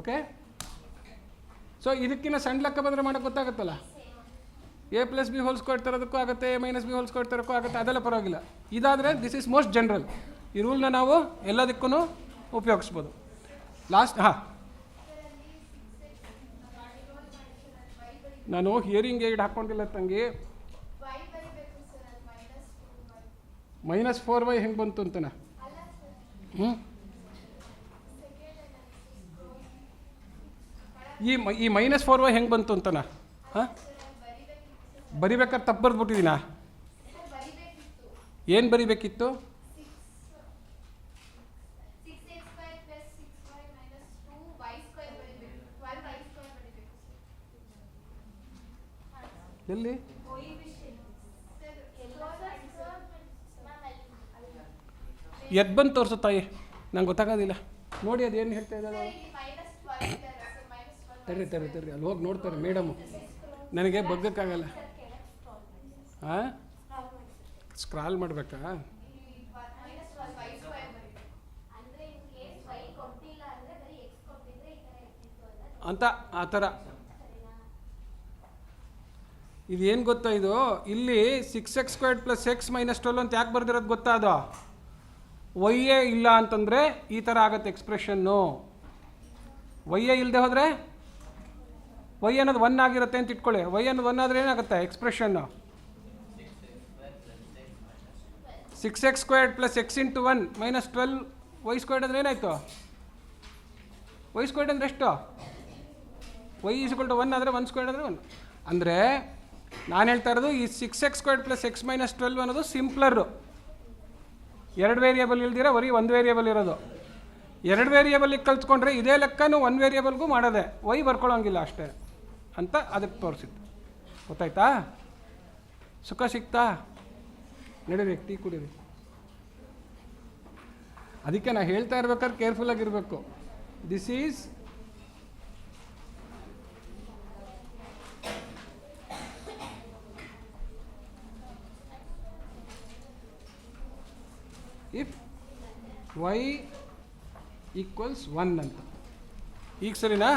ಓಕೆ, ಸೊ ಇದಕ್ಕಿಂತ ಸಣ್ಣ ಲೆಕ್ಕ ಬಂದರೆ ಮಾಡೋಕ್ಕೆ ಗೊತ್ತಾಗುತ್ತಲ್ಲ. a+b² ತರೋದಕ್ಕೂ ಆಗುತ್ತೆ, a-b² ತರೋಕ್ಕೂ ಆಗುತ್ತೆ, ಅದೆಲ್ಲ ಪರವಾಗಿಲ್ಲ. ಇದಾದರೆ ದಿಸ್ ಈಸ್ ಮೋಸ್ಟ್ ಜನರಲ್. ಈ ರೂಲ್ನ ನಾವು ಎಲ್ಲದಕ್ಕೂ ಉಪಯೋಗಿಸ್ಬೋದು. ಲಾಸ್ಟ್ ನಾನು ಹಿಯರಿಂಗ್ ಏಡ್ ಹಾಕ್ಕೊಂಡಿಲ್ಲ ತಂಗಿ. -4y ಹೆಂಗೆ ಬಂತು ಅಂತನಾ? ಈ -4y ಹೆಂಗೆ ಬಂತು ಅಂತನಾ? ಹಾಂ, ಬರಿಬೇಕಾದ್ರೆ ತಪ್ಪು ಬರೆದ್ಬಿಟ್ಟಿದ್ದೀನಾ? ಏನು ಬರಿಬೇಕಿತ್ತು? ಎಲ್ಲಿ ಎದ್ದು ಬಂದು ತೋರಿಸು ತಾಯಿ, ನಂಗೆ ಗೊತ್ತಾಗೋದಿಲ್ಲ. ನೋಡಿ ಅದೇನು ಹೇಳ್ತಾ ಇದ್ದಾರೆ. ತರ್ರಿ ಅಲ್ಲಿ ಹೋಗಿ ನೋಡ್ತಾರೆ ಮೇಡಮು, ನನಗೆ ಬಗ್ಗಕ್ಕಾಗಲ್ಲ. ಹಾಂ, ಸ್ಕ್ರಾಲ್ ಮಾಡಬೇಕಾ? ಅಂತ ಆ ಥರ. ಇದೇನು ಗೊತ್ತಾ, ಇದು ಇಲ್ಲಿ 6x² + x - 12 ಅಂತ ಯಾಕೆ ಬರ್ದಿರೋದು ಗೊತ್ತಾ? ಅದು ವೈಯೇ ಇಲ್ಲ ಅಂತಂದರೆ ಈ ಥರ ಆಗುತ್ತೆ ಎಕ್ಸ್ಪ್ರೆಷನ್ನು. ವೈಯೇ ಇಲ್ಲದೆ ಹೋದರೆ ವೈ ಅನ್ನೋದು 1 ಆಗಿರುತ್ತೆ ಅಂತ ಇಟ್ಕೊಳ್ಳಿ. ವೈ ಅನ್ನೋದು 1 ಆದರೆ ಏನಾಗುತ್ತೆ ಎಕ್ಸ್ಪ್ರೆಷನ್ನು? 6x² + x × 1 - 12 y² ಅಂದರೆ ಏನಾಯಿತು? y² ಅಂದರೆ ಎಷ್ಟು? y = 1 ಆದರೆ 1² ಅಂದರೆ 1. ಅಂದರೆ ನಾನು ಹೇಳ್ತಾ ಇರೋದು ಈ 6x² + x - 12 ಅನ್ನೋದು ಸಿಂಪ್ಲರು. 2 ವೇರಿಯೇಬಲ್ ಇಲ್ದಿರ ಬರೀ 1 ವೇರಿಯೇಬಲ್ ಇರೋದು. 2 ವೇರಿಯೇಬಲಿಗೆ ಕಲ್ತ್ಕೊಂಡ್ರೆ ಇದೇ ಲೆಕ್ಕನೂ 1 ವೇರಿಯೇಬಲ್ಗೂ ಮಾಡೋದೆ, ವೈ ಬರ್ಕೊಳ್ಳೋಂಗಿಲ್ಲ ಅಷ್ಟೇ ಅಂತ ಅದಕ್ಕೆ ತೋರಿಸಿದ್ದು. ಗೊತ್ತಾಯ್ತಾ? ಸುಖ ಸಿಗ್ತಾ? ನಡೀರಿ ಟೀ ಕುಡೀರಿ. ಅದಕ್ಕೆ ನಾನು ಹೇಳ್ತಾ ಇರ್ಬೇಕಾದ್ರೆ ಕೇರ್ಫುಲ್ಲಾಗಿರಬೇಕು. ದಿಸ್ ಈಸ್ ಇಫ್ y = 1 ಅಂತ. ಈಗ ಸರಿನಾ?